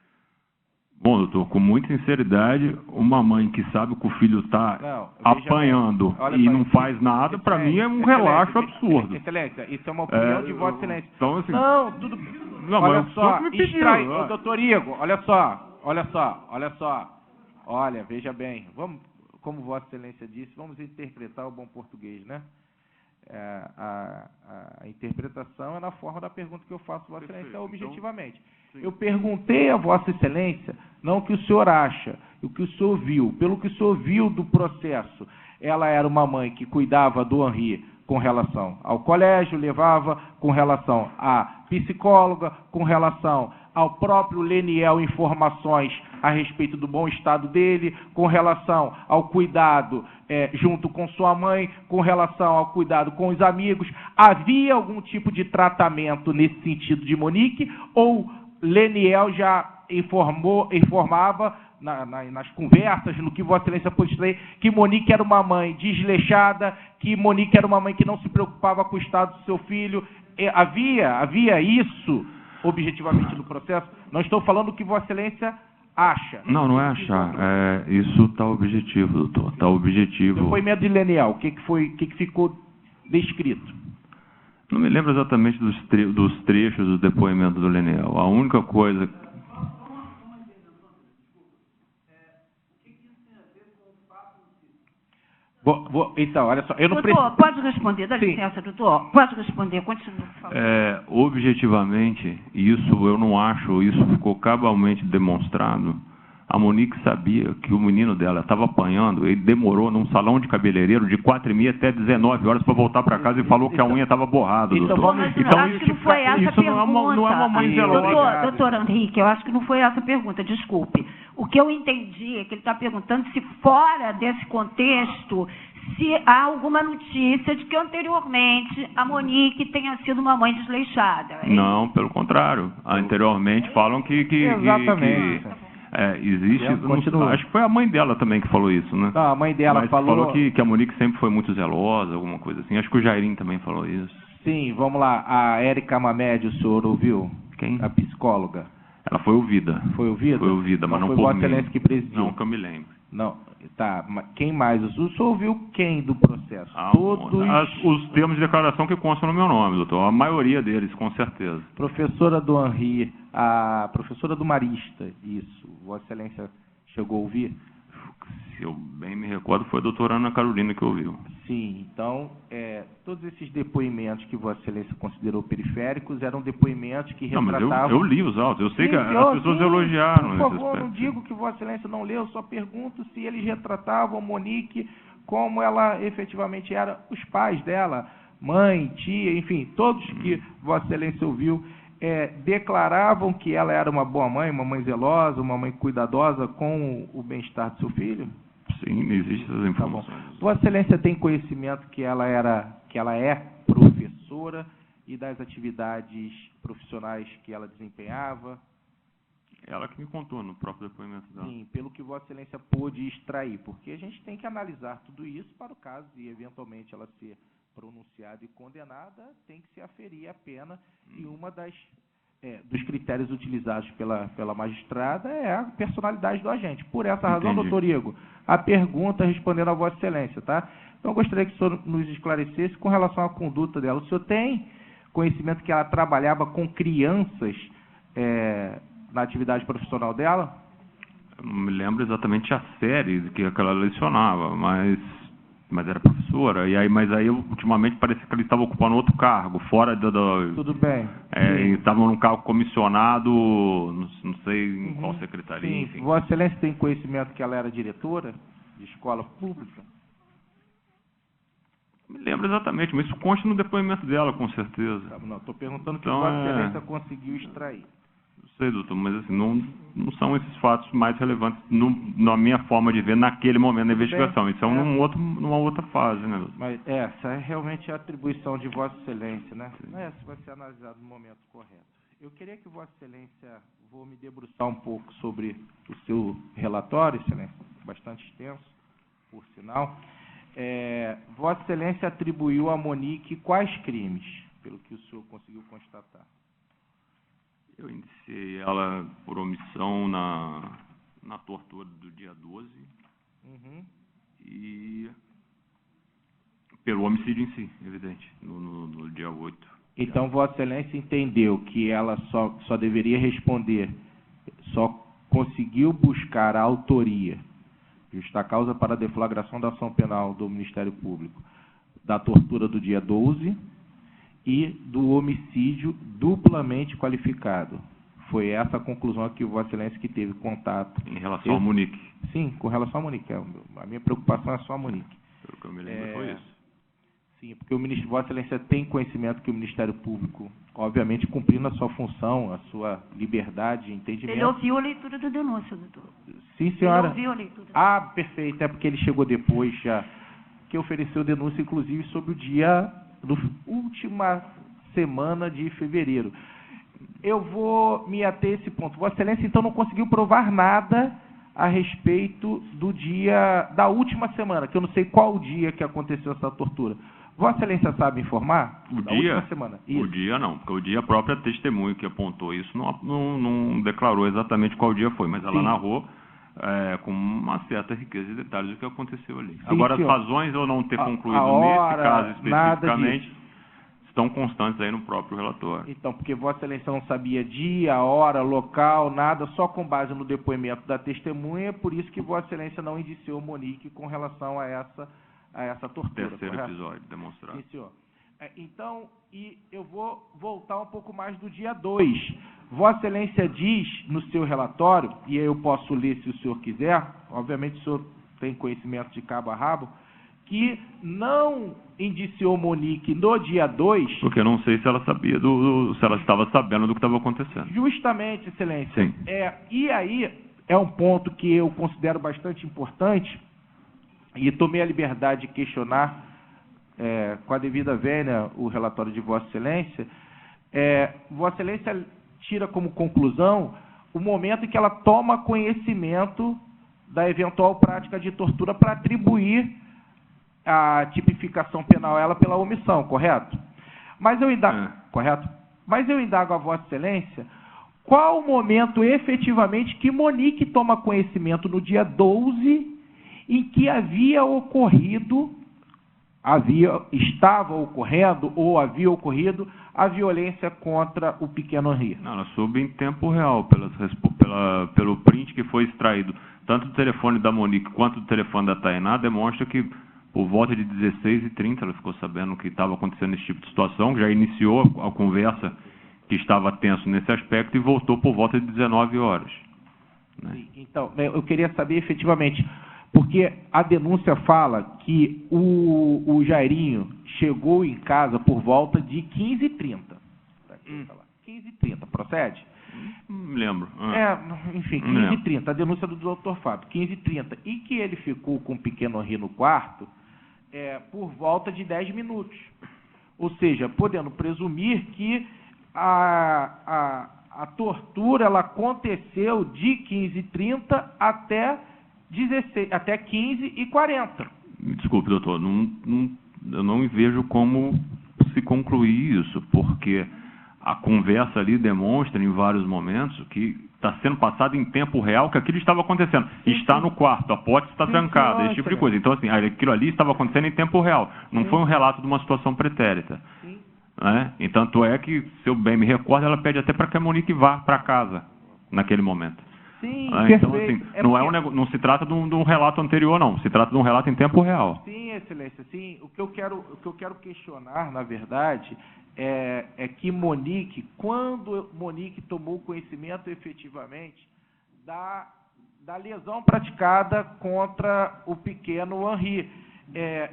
Bom, doutor, com muita sinceridade, uma mãe que sabe que o filho está apanhando e não faz nada, para mim é um relaxo absurdo. Excelência, isso é uma opinião de Vossa Excelência. Então, assim, olha só, doutor Igor, olha só. Olha, veja bem, vamos, como Vossa Excelência disse, vamos interpretar o bom português, né? A interpretação é na forma da pergunta que eu faço a Vossa Excelência objetivamente. Eu perguntei a Vossa Excelência, não o que o senhor acha, o que o senhor viu. Pelo que o senhor viu do processo, ela era uma mãe que cuidava do Henri com relação ao colégio, levava com relação à psicóloga, com relação ao próprio Leniel informações a respeito do bom estado dele, com relação ao cuidado junto com sua mãe, com relação ao cuidado com os amigos. Havia algum tipo de tratamento nesse sentido de Monique, ou Leniel já informava nas conversas, no que Vossa Excelência pôde extrair, que Monique era uma mãe desleixada, que Monique era uma mãe que não se preocupava com o estado do seu filho? Havia isso objetivamente no processo? Não estou falando o que Vossa Excelência acha. Não é achar. Isso está objetivo, doutor. Está objetivo. Depoimento de Leniel, o que ficou descrito? Não me lembro exatamente dos trechos do depoimento do Leniel. A única coisa... Então, olha só, eu não preciso... Doutor, pode responder, dá licença, doutor. Pode responder, continua, por favor. Objetivamente, isso eu não acho, isso ficou cabalmente demonstrado. A Monique sabia que o menino dela estava apanhando, ele demorou num salão de cabeleireiro de 4h30 até 19 horas para voltar para casa e falou que a unha estava borrada, doutor. Então, acho que não foi essa isso pergunta. Não é uma mãe zelosa. Doutor Henrique, eu acho que não foi essa pergunta, desculpe. O que eu entendi é que ele está perguntando se fora desse contexto, se há alguma notícia de que anteriormente a Monique tenha sido uma mãe desleixada. Não, pelo contrário. Anteriormente falam que exatamente. Existe, acho que foi a mãe dela também que falou isso, né? Não, a mãe dela falou que a Monique sempre foi muito zelosa, alguma coisa assim. Acho que o Jairim também falou isso. Sim, vamos lá. A Érica Mamed, o senhor ouviu? Quem? A psicóloga. Ela foi ouvida. Foi ouvida? Foi ouvida, mas não foi por Vossa mim. Excelência que presidiu? Não, que eu me lembro. Não, tá. Mas quem mais? O senhor ouviu quem do processo? Os termos de declaração que constam no meu nome, doutor. A maioria deles, com certeza. Professora do Henri, a professora do Marista, isso. Vossa Excelência chegou a ouvir? Se eu bem me recordo, foi a doutora Ana Carolina que ouviu. Sim, então, todos esses depoimentos que Vossa Excelência considerou periféricos eram depoimentos que retratavam... Não, mas eu li os autos, eu sei que as pessoas elogiaram esse aspecto. Por favor, não digo que Vossa Excelência não leu, só pergunto se eles retratavam Monique como ela efetivamente era, os pais dela, mãe, tia, enfim, todos que Vossa Excelência ouviu, declaravam que ela era uma boa mãe, uma mãe zelosa, uma mãe cuidadosa com o bem-estar do seu filho? Sim, existe essas informações. Tá bom. Vossa Excelência tem conhecimento que ela é professora e das atividades profissionais que ela desempenhava? Ela que me contou no próprio depoimento dela. Sim, pelo que Vossa Excelência pôde extrair, porque a gente tem que analisar tudo isso para o caso de, eventualmente, ela ser pronunciada e condenada, tem que se aferir a pena, e uma dos critérios utilizados pela magistrada é a personalidade do agente. Por essa razão, Entendi. doutor Igor, a pergunta respondendo a Vossa Excelência, tá? Então, eu gostaria que o senhor nos esclarecesse com relação à conduta dela. O senhor tem conhecimento que ela trabalhava com crianças na atividade profissional dela? Eu não me lembro exatamente a série que ela lecionava, mas era professora. Mas aí, ultimamente, parecia que ele estava ocupando outro cargo, fora do... Tudo bem. Estava num cargo comissionado, não sei em qual secretaria, sim. Enfim. Vossa Excelência tem conhecimento que ela era diretora de escola pública? Me lembro exatamente, mas isso consta no depoimento dela, com certeza. Não, estou perguntando o que Então, Vossa Excelência conseguiu extrair. Não sei, doutor, mas assim, não são esses fatos mais relevantes na minha forma de ver naquele momento da investigação. Isso é numa outra fase, né, doutor? Mas essa é realmente a atribuição de Vossa Excelência, né? Essa vai ser analisada no momento correto. Eu queria que Vossa Excelência, vou me debruçar um pouco sobre o seu relatório, Excelência, bastante extenso, por sinal. Vossa Excelência atribuiu a Monique quais crimes, pelo que o senhor conseguiu constatar? Eu indiciei ela por omissão na tortura do dia 12 e pelo homicídio em si, evidente, no dia 8. Então, Vossa Excelência entendeu que ela só deveria responder, só conseguiu buscar a autoria, justa causa para a deflagração da ação penal do Ministério Público, da tortura do dia 12 e do homicídio duplamente qualificado. Foi essa a conclusão que o Vossa Excelência que teve contato. Em relação a Monique? Sim, com relação a Monique. A minha preocupação é só a Monique. Pelo que eu me lembro, foi isso. Sim, porque Vossa Excelência tem conhecimento que o Ministério Público, obviamente, cumprindo a sua função, a sua liberdade de entendimento... Ele ouviu a leitura da denúncia, doutor. Sim, senhora. Ele ouviu a leitura. Ah, perfeito. É porque ele chegou depois já, que ofereceu denúncia, inclusive, sobre o dia... última semana de fevereiro. Eu vou me ater a esse ponto. Vossa Excelência, então, não conseguiu provar nada a respeito do dia da última semana, que eu não sei qual dia que aconteceu essa tortura. Vossa Excelência sabe informar? O da dia? Última semana. Isso. O dia não, porque o dia a própria testemunha que apontou isso não declarou exatamente qual dia foi, mas ela narrou com uma certa riqueza de detalhes do que aconteceu ali. Sim, agora, senhor. as razões de eu não ter concluído hora, nesse caso especificamente nada estão constantes aí no próprio relatório. Então, porque Vossa Excelência não sabia dia, hora, local, nada, só com base no depoimento da testemunha, por isso que Vossa Excelência não indiciou Monique com relação a essa tortura. Terceiro correto? episódio demonstrado. Sim, senhor. Então, eu vou voltar um pouco mais do dia 2. Vossa Excelência diz no seu relatório, e eu posso ler se o senhor quiser, obviamente o senhor tem conhecimento de cabo a rabo, que não indiciou Monique no dia 2... Porque eu não sei se ela sabia se ela estava sabendo do que estava acontecendo. Justamente, Excelência. Sim. E aí é um ponto que eu considero bastante importante, e tomei a liberdade de questionar com a devida vênia o relatório de Vossa Excelência. Vossa Excelência tira como conclusão o momento em que ela toma conhecimento da eventual prática de tortura para atribuir a tipificação penal a ela pela omissão, correto? Mas eu indago, correto? Mas eu indago a Vossa Excelência qual o momento efetivamente que Monique toma conhecimento no dia 12 em que estava ocorrendo ou havia ocorrido a violência contra o pequeno Henri. Não, ela soube em tempo real, pelo print que foi extraído, tanto do telefone da Monique quanto do telefone da Tainá, demonstra que por volta de 16h30 ela ficou sabendo que estava acontecendo esse tipo de situação, já iniciou a conversa que estava tenso nesse aspecto e voltou por volta de 19 horas. Né? Então, eu queria saber efetivamente, porque a denúncia fala que o Jairinho chegou em casa por volta de 15h30. 15h30, procede? Me lembro. Enfim, 15h30, a denúncia do Dr. Fábio, 15h30. E que ele ficou com o pequeno Henri no quarto por volta de 10 minutos. Ou seja, podendo presumir que a tortura ela aconteceu de 15h30 até 15h40. Desculpe, doutor, eu não vejo como se concluir isso, porque a conversa ali demonstra em vários momentos que está sendo passado em tempo real que aquilo estava acontecendo. Está no quarto, a porta está trancada, esse tipo de coisa. Então, assim, aquilo ali estava acontecendo em tempo real. Não foi um relato de uma situação pretérita. Né? E tanto é que, se eu bem me recordo, ela pede até para que a Monique vá para casa naquele momento. Sim, então, assim, não se trata de um relato anterior, não. Se trata de um relato em tempo real. Sim, Excelência. Sim, o que eu quero questionar, na verdade, é que Monique, quando Monique tomou conhecimento efetivamente da lesão praticada contra o pequeno Henri,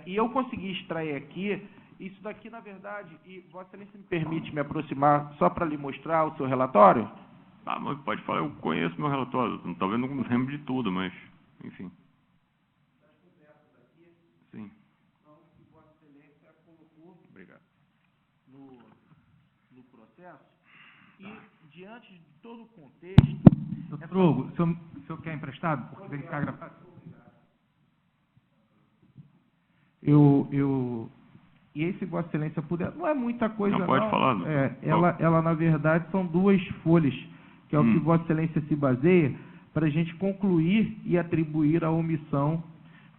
e eu consegui extrair aqui, isso daqui, na verdade, e Vossa Excelência me permite me aproximar só para lhe mostrar o seu relatório? Mas pode falar, eu conheço meu relatório, talvez não me lembre de tudo, mas, enfim. Sim. Então, que Vossa Excelência colocou no processo, e diante de todo o contexto... Doutor Hugo, o senhor quer emprestado? Porque tem que ficar gravado. E aí, se Vossa Excelência puder, não é muita coisa, não. Pode falar. Ela, na verdade, são 2 folhas, que é o que Vossa Excelência se baseia para a gente concluir e atribuir a omissão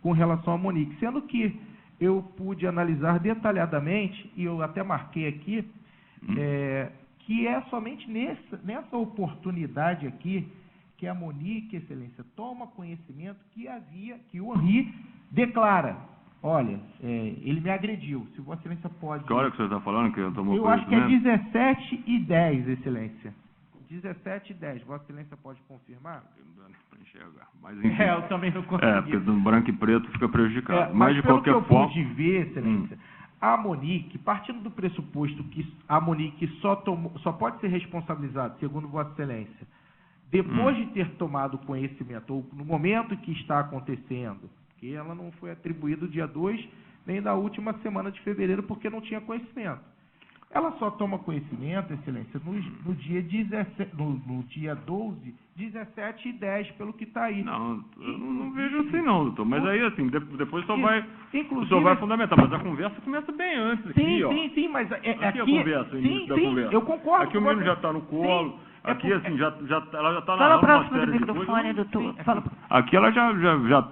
com relação a Monique. Sendo que eu pude analisar detalhadamente, e eu até marquei aqui, que é somente nessa oportunidade aqui que a Monique, Excelência, toma conhecimento que o Henri declara: olha, ele me agrediu. Se Vossa Excelência pode... Que hora que você está falando? Eu acho que é 17h10, Excelência. 17h10. Vossa Excelência pode confirmar? Não dá nem para enxergar. Mas, enfim, eu também não consegui. Porque no branco e preto fica prejudicado. Mas de pelo qualquer que eu forma... pude ver, Excelência, a Monique, partindo do pressuposto que a Monique só pode ser responsabilizada, segundo Vossa Excelência, depois de ter tomado conhecimento, ou no momento que está acontecendo, que ela não foi atribuída o dia 2, nem da última semana de fevereiro, porque não tinha conhecimento. Ela só toma conhecimento, Excelência, no dia 12, 17h10, pelo que está aí. Não, eu não vejo assim não, doutor. Mas aí, assim, depois só vai fundamentar. Mas a conversa começa bem antes aqui, Sim, mas aqui a conversa, início da conversa. Eu concordo. Aqui o menino já está no colo. Sim. Aqui, assim, ela já está Fala narrando uma próximo série do de microfone, coisas. doutor. Aqui ela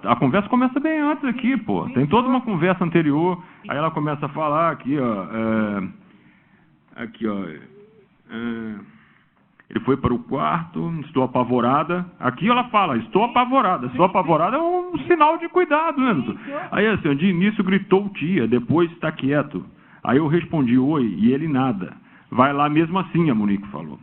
a conversa começa bem antes aqui, pô. Tem toda uma conversa anterior. Aí ela começa a falar aqui, ele foi para o quarto, estou apavorada. Aqui ela fala, estou apavorada. Estou apavorada é um sinal de cuidado, né, doutor? Aí, assim, de início gritou tia, depois está quieto. Aí eu respondi, oi, e ele nada. Vai lá mesmo assim, a Monique falou.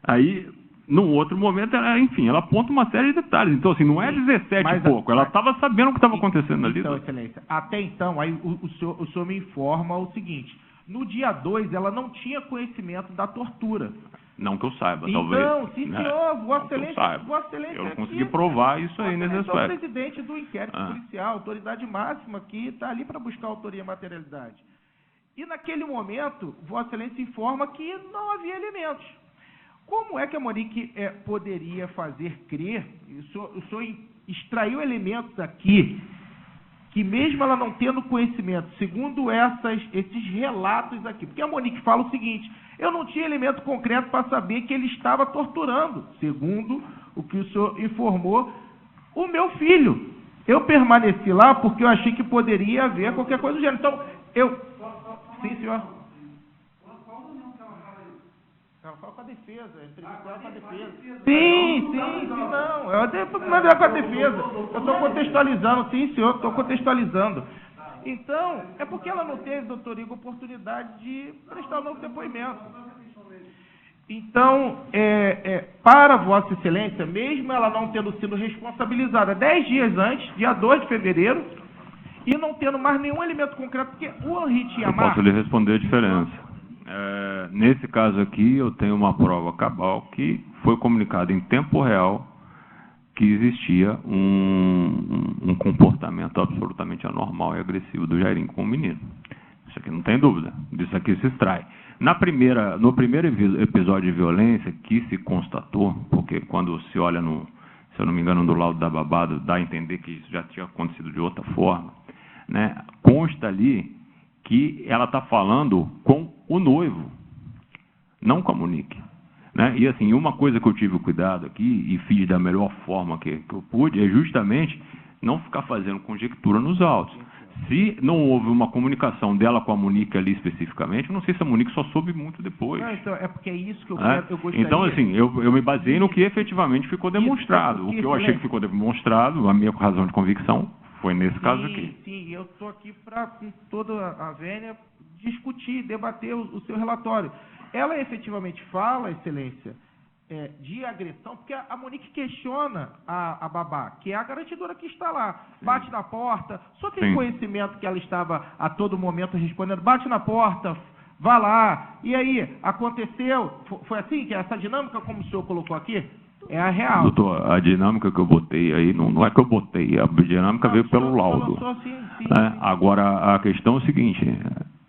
Aí, num outro momento, ela aponta uma série de detalhes. Então, assim, não é 17 e pouco. Ela estava sabendo o que estava acontecendo ali. Então, Excelência, até então, aí o senhor me informa o seguinte: no dia 2, ela não tinha conhecimento da tortura. Não que eu saiba, então, talvez. Então, sim, senhor, Vossa Excelência... Eu não consegui provar isso aí nesse aspecto. Eu sou o presidente do inquérito policial, autoridade máxima, que está ali para buscar autoria e materialidade. E, naquele momento, Vossa Excelência informa que não havia elementos. Como é que a Monique poderia fazer crer, o senhor extraiu elementos aqui, que mesmo ela não tendo conhecimento, segundo esses relatos aqui, porque a Monique fala o seguinte: eu não tinha elemento concreto para saber que ele estava torturando, segundo o que o senhor informou, o meu filho. Eu permaneci lá porque eu achei que poderia haver qualquer coisa do gênero. Então, Sim, senhor. Qual reunião que ela fala isso? Ela fala com a defesa, entrevistou ela com a defesa. Sim, não. Eu até mandei com a defesa. Eu estou contextualizando, sim, senhor, estou contextualizando. Então, é porque ela não teve, doutor Igor, oportunidade de prestar um novo depoimento. Então, para Vossa Excelência, mesmo ela não tendo sido responsabilizada 10 dias antes, dia 2 de fevereiro, e não tendo mais nenhum elemento concreto, porque o Henri tinha marca... Posso lhe responder a diferença. Nesse caso aqui, eu tenho uma prova cabal que foi comunicado em tempo real que existia um comportamento absolutamente anormal e agressivo do Jairinho com o menino. Isso aqui não tem dúvida, disso aqui se extrai. No primeiro episódio de violência que se constatou, porque quando se olha, se eu não me engano, do laudo da babá, dá a entender que isso já tinha acontecido de outra forma, né? Consta ali que ela está falando com o noivo, não com a Monique. Né? E assim, uma coisa que eu tive cuidado aqui, e fiz da melhor forma que eu pude, é justamente não ficar fazendo conjectura nos autos. Se não houve uma comunicação dela com a Monique ali especificamente, eu não sei se a Monique só soube muito depois. Não, então, é porque é isso que eu gostaria... Então, assim, eu me baseei no que efetivamente ficou demonstrado. O que eu achei que ficou demonstrado, a minha razão de convicção, foi nesse caso aqui. Sim, eu estou aqui para, com toda a vênia, discutir, debater o seu relatório. Ela efetivamente fala, Excelência, de agressão, porque a Monique questiona a babá, que é a garantidora que está lá, bate na porta, só tem conhecimento que ela estava a todo momento respondendo, bate na porta, vá lá, e aí, aconteceu, foi assim, que essa dinâmica como o senhor colocou aqui, é a real. Doutor, a dinâmica que eu botei aí, não é que eu botei, a dinâmica veio pelo laudo. Sim. Agora, a questão é o seguinte,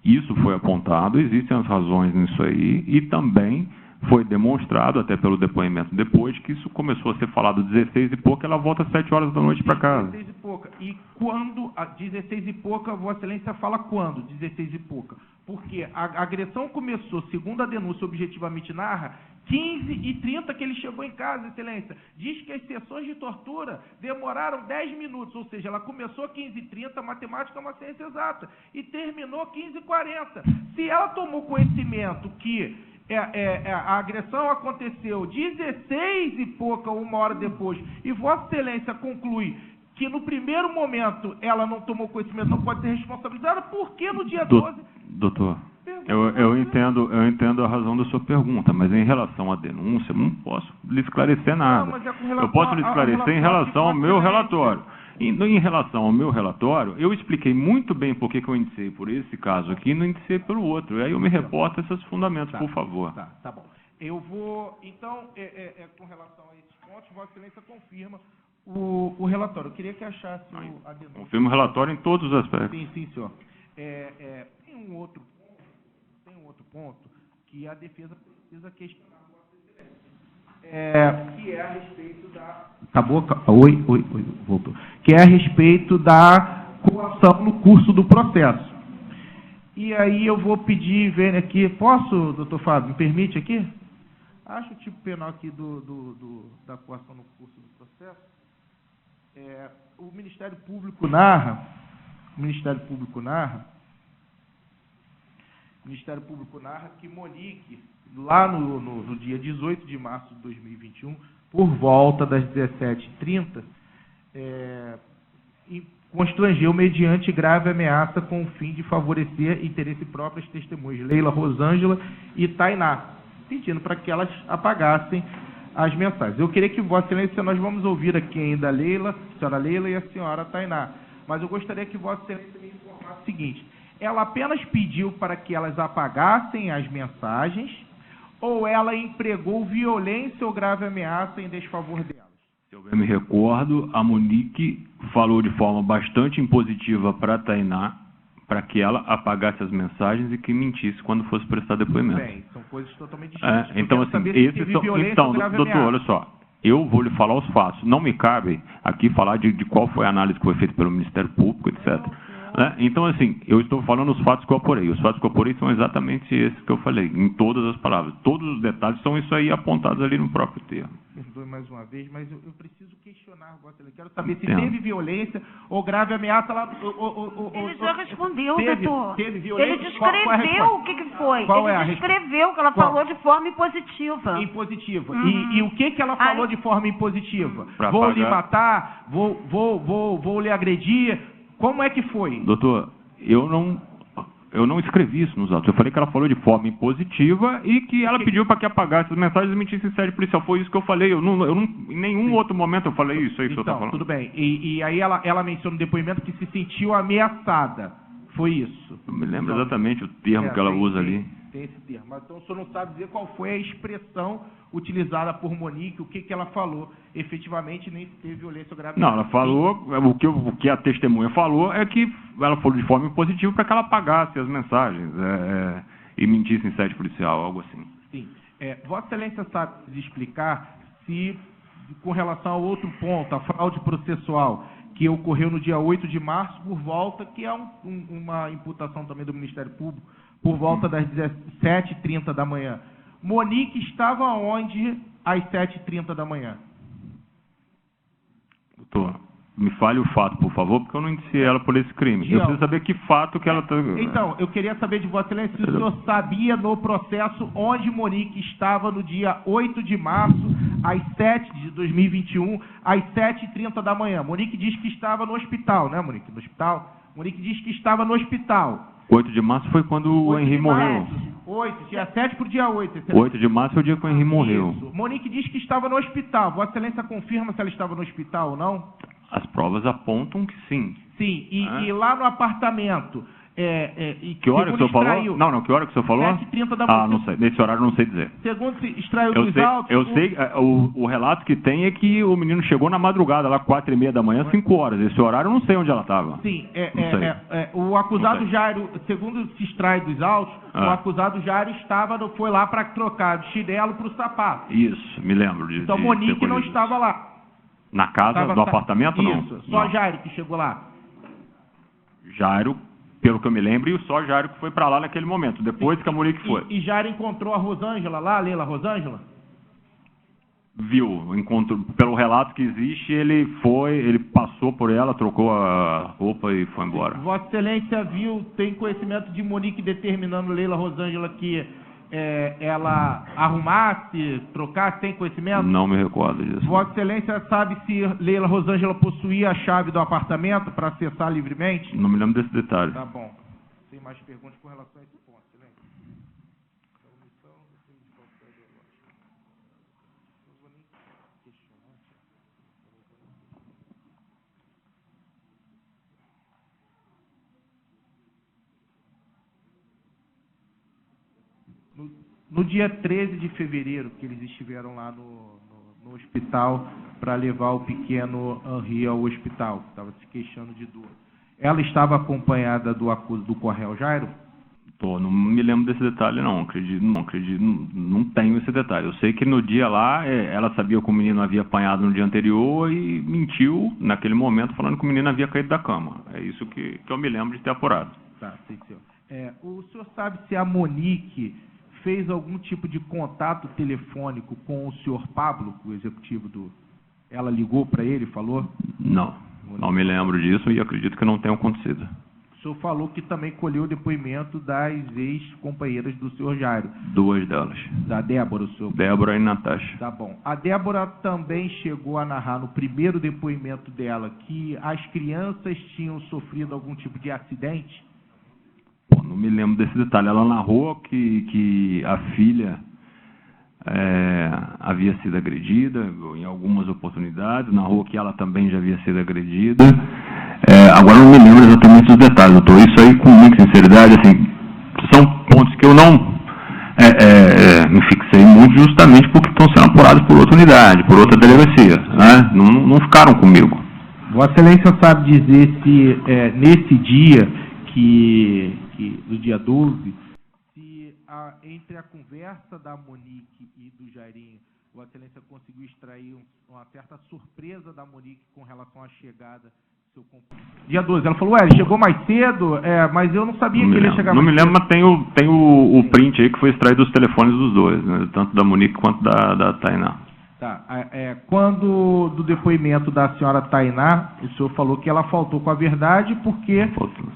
isso foi apontado, existem as razões nisso aí, e também foi demonstrado, até pelo depoimento depois, que isso começou a ser falado 16 e pouco, ela volta às 7 horas da noite para casa. 16 e pouca. E quando, 16 e pouca, Vossa Excelência fala quando 16 e pouca? Porque a agressão começou, segundo a denúncia objetivamente narra, 15h30 que ele chegou em casa, Excelência. Diz que as sessões de tortura demoraram 10 minutos, ou seja, ela começou 15h30, matemática é uma ciência exata, e terminou 15h40. Se ela tomou conhecimento que a agressão aconteceu 16 e pouca, 1 hora depois, e Vossa Excelência conclui que no primeiro momento ela não tomou conhecimento, não pode ser responsabilizada, por que no dia 12... Doutor, eu entendo a razão da sua pergunta, mas em relação à denúncia, não posso lhe esclarecer nada. Não, mas é com relação eu posso lhe esclarecer em relação ao meu relatório. Em relação ao meu relatório, eu expliquei muito bem por que eu indiciei por esse caso aqui e não indiciei pelo outro. E aí eu me reporto a esses fundamentos, por favor. Tá bom. Eu vou, então, com relação a esses pontos, Vossa Excelência confirma o relatório. Eu queria que achasse a denúncia. Confirmo o relatório em todos os aspectos. Sim, senhor. Tem um outro ponto que a defesa precisa questionar a Vossa Excelência. Que é a respeito da... Acabou? Oi, voltou. Que é a respeito da coação no curso do processo. E aí eu vou pedir, ver aqui, posso, doutor Fábio, me permite aqui? Acho o tipo penal aqui da coação no curso do processo. O Ministério Público narra que Monique, lá no dia 18 de março de 2021, por volta das 17h30, constrangeu mediante grave ameaça com o fim de favorecer interesse próprio as testemunhas Leila, Rosângela e Tainá, pedindo para que elas apagassem as mensagens. Eu queria que Vossa Excelência, nós vamos ouvir aqui ainda a senhora Leila e a senhora Tainá, mas eu gostaria que Vossa Excelência me informasse o seguinte: ela apenas pediu para que elas apagassem as mensagens ou ela empregou violência ou grave ameaça em desfavor delas? Se eu bem me recordo, a Monique falou de forma bastante impositiva para a Tainá, para que ela apagasse as mensagens e que mentisse quando fosse prestar depoimento. Bem, são coisas totalmente distintas. Então, assim, doutor, olha só, eu vou lhe falar os fatos. Não me cabe aqui falar de qual foi a análise que foi feita pelo Ministério Público, etc. Então, assim, eu estou falando os fatos que eu apurei. Os fatos que eu apurei são exatamente esses que eu falei, em todas as palavras. Todos os detalhes são isso aí apontados ali no próprio termo. Perdoe mais uma vez, mas eu preciso questionar, quero saber se teve violência ou grave ameaça lá... Ele já respondeu, doutor. Teve violência? Ele descreveu o que foi. Ele descreveu que ela falou de forma impositiva. Impositiva. E o que ela falou de forma impositiva? Vou lhe matar, vou lhe agredir... Como é que foi? Doutor, eu não escrevi isso nos autos. Eu falei que ela falou de forma impositiva e que ela pediu para que apagasse as mensagens e mentisse em sede policial. Foi isso que eu falei. Eu não, em nenhum outro momento eu falei isso aí que o senhor está falando. Tudo bem. E aí ela menciona no depoimento que se sentiu ameaçada. Foi isso? Eu me lembro exatamente o termo que ela usa ali. tem esse termo. Mas então o senhor não sabe dizer qual foi a expressão utilizada por Monique, o que ela falou efetivamente, nem se teve violência grave. Não, ela falou, o que a testemunha falou é que ela falou de forma impositiva para que ela apagasse as mensagens e mentisse em sede policial, algo assim. Sim. Vossa Excelência sabe explicar se, com relação ao outro ponto, a fraude processual, que ocorreu no dia 8 de março, por volta, que é uma imputação também do Ministério Público, por volta das 17h30 da manhã. Monique estava onde às 7h30 da manhã? Doutor, me fale o fato, por favor, porque eu não indiciei ela por esse crime. Não. Eu preciso saber que fato que ela está... Então, eu queria saber de Vossa Excelência se o senhor sabia no processo onde Monique estava no dia 8 de março, às 7 de 2021, às 7h30 da manhã. Monique diz que estava no hospital, né, Monique? No hospital? Monique diz que estava no hospital. 8 de março foi quando o Henri morreu. 8, dia 7 para o dia 8. Excelência. 8 de março foi o dia que o Henri morreu. Isso. Monique diz que estava no hospital. Vossa Excelência confirma se ela estava no hospital ou não? As provas apontam que sim. Sim, e lá no apartamento... que hora que o senhor falou? Não, que hora que o senhor falou? 7h30 da manhã. Ah, não sei. Nesse horário eu não sei dizer. Segundo se extraiu dos autos... Eu sei, o relato que tem é que o menino chegou na madrugada, lá 4h30 da manhã, 5 horas. Esse horário eu não sei onde ela estava. Sim, o acusado Jairo, segundo se extrai dos autos, o acusado Jairo foi lá para trocar do chinelo para o sapato. Isso, me lembro disso. Então Monique não estava lá. Na casa, no apartamento, não? Isso, só Jairo que chegou lá. Jairo, pelo que eu me lembro, e só Jairo que foi para lá naquele momento, depois que a Monique foi. E Jairo encontrou a Rosângela lá, a Leila Rosângela? Viu, encontrou, pelo relato que existe, ele passou por ela, trocou a roupa e foi embora. Vossa Excelência tem conhecimento de Monique determinando Leila Rosângela que ela arrumasse, trocasse, tem conhecimento? Não me recordo disso. Vossa Excelência sabe se Leila Rosângela possuía a chave do apartamento para acessar livremente? Não me lembro desse detalhe. Tá bom. Tem mais perguntas com relação a esse ponto, Excelência? No dia 13 de fevereiro, que eles estiveram lá no hospital para levar o pequeno Henri ao hospital, que estava se queixando de dor. Ela estava acompanhada do Correio Jairo? Não me lembro desse detalhe, não acredito, não tenho esse detalhe. Eu sei que no dia lá, ela sabia que o menino havia apanhado no dia anterior e mentiu naquele momento, falando que o menino havia caído da cama. É isso que eu me lembro de ter apurado. Tá, sim, senhor. O senhor sabe se a Monique fez algum tipo de contato telefônico com o senhor Pablo, o executivo Ela ligou para ele e falou? Não me lembro disso e acredito que não tenha acontecido. O senhor falou que também colheu o depoimento das ex-companheiras do senhor Jairo. 2 delas. Da Débora, o senhor? Débora e Natasha. Tá bom. A Débora também chegou a narrar no primeiro depoimento dela que as crianças tinham sofrido algum tipo de acidente? Não me lembro desse detalhe. Ela narrou que a filha havia sido agredida em algumas oportunidades, narrou que ela também já havia sido agredida. Agora não me lembro exatamente dos detalhes, doutor. Isso aí, com muita sinceridade, assim, são pontos que eu não me fixei muito, justamente porque estão sendo apurados por outra unidade, por outra delegacia, né? Não ficaram comigo. Vossa Excelência sabe dizer se nesse dia do dia 12, se entre a conversa da Monique e do Jairinho, Vossa Excelência conseguiu extrair uma certa surpresa da Monique com relação à chegada do seu companheiro. Dia 12, ela falou, ele chegou mais cedo, mas eu não sabia que ele ia chegar mais cedo. Não me lembro, mas tem o print aí que foi extraído dos telefones dos dois, né? Tanto da Monique quanto da Tainá. Tá. Quando do depoimento da senhora Tainá, o senhor falou que ela faltou com a verdade porque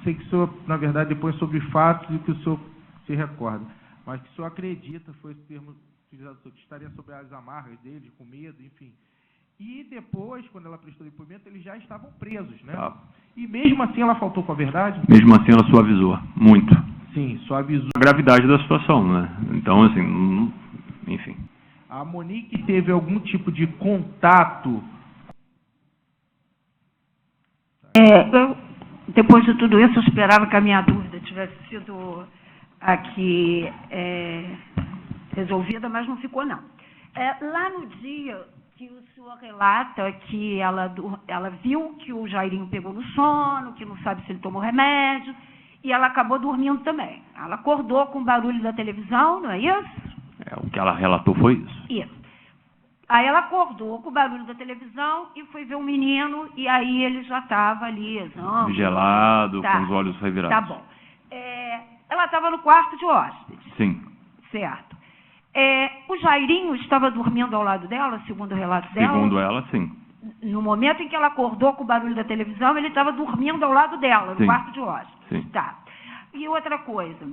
sei que o senhor, na verdade, depois sobre fatos e que o senhor se recorda. Mas que o senhor acredita, foi esse termo utilizado, que estaria sobre as amarras dele, com medo, enfim. E depois, quando ela prestou depoimento, eles já estavam presos, né? Tá. E mesmo assim ela faltou com a verdade? Mesmo assim ela suavizou, muito. Sim, suavizou. A gravidade da situação, né? Então, assim, enfim. A Monique teve algum tipo de contato? Depois de tudo isso, eu esperava que a minha dúvida tivesse sido aqui resolvida, mas não ficou, não. Lá no dia que o senhor relata que ela viu que o Jairinho pegou no sono, que não sabe se ele tomou remédio, e ela acabou dormindo também. Ela acordou com o barulho da televisão, não é isso? O que ela relatou foi isso. Isso. Aí ela acordou com o barulho da televisão e foi ver o menino, e aí ele já estava ali, exame. Gelado, com os olhos revirados. Tá bom. Ela estava no quarto de hóspedes. Sim. Certo. O Jairinho estava dormindo ao lado dela, segundo o relato dela? Segundo ela, sim. No momento em que ela acordou com o barulho da televisão, ele estava dormindo ao lado dela, no quarto de hóspedes. Sim. Tá. E outra coisa.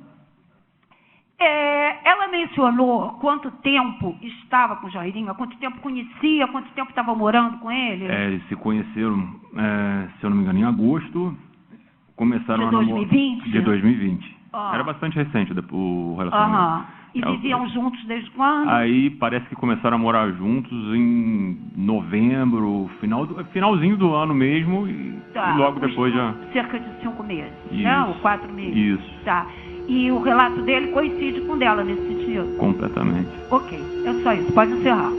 Ela mencionou quanto tempo estava com o Jairinho, há quanto tempo conhecia, quanto tempo estava morando com ele? Eles se conheceram, se eu não me engano, em agosto. Começaram de 2020? De 2020. Era bastante recente o relacionamento. E viviam juntos desde quando? Aí parece que começaram a morar juntos em novembro, finalzinho do ano mesmo, e logo depois já... Cerca de 5 meses, isso, né? Ou 4 meses. Isso. Tá. E o relato dele coincide com o dela nesse sentido? Completamente. Ok, é só isso. Pode encerrar.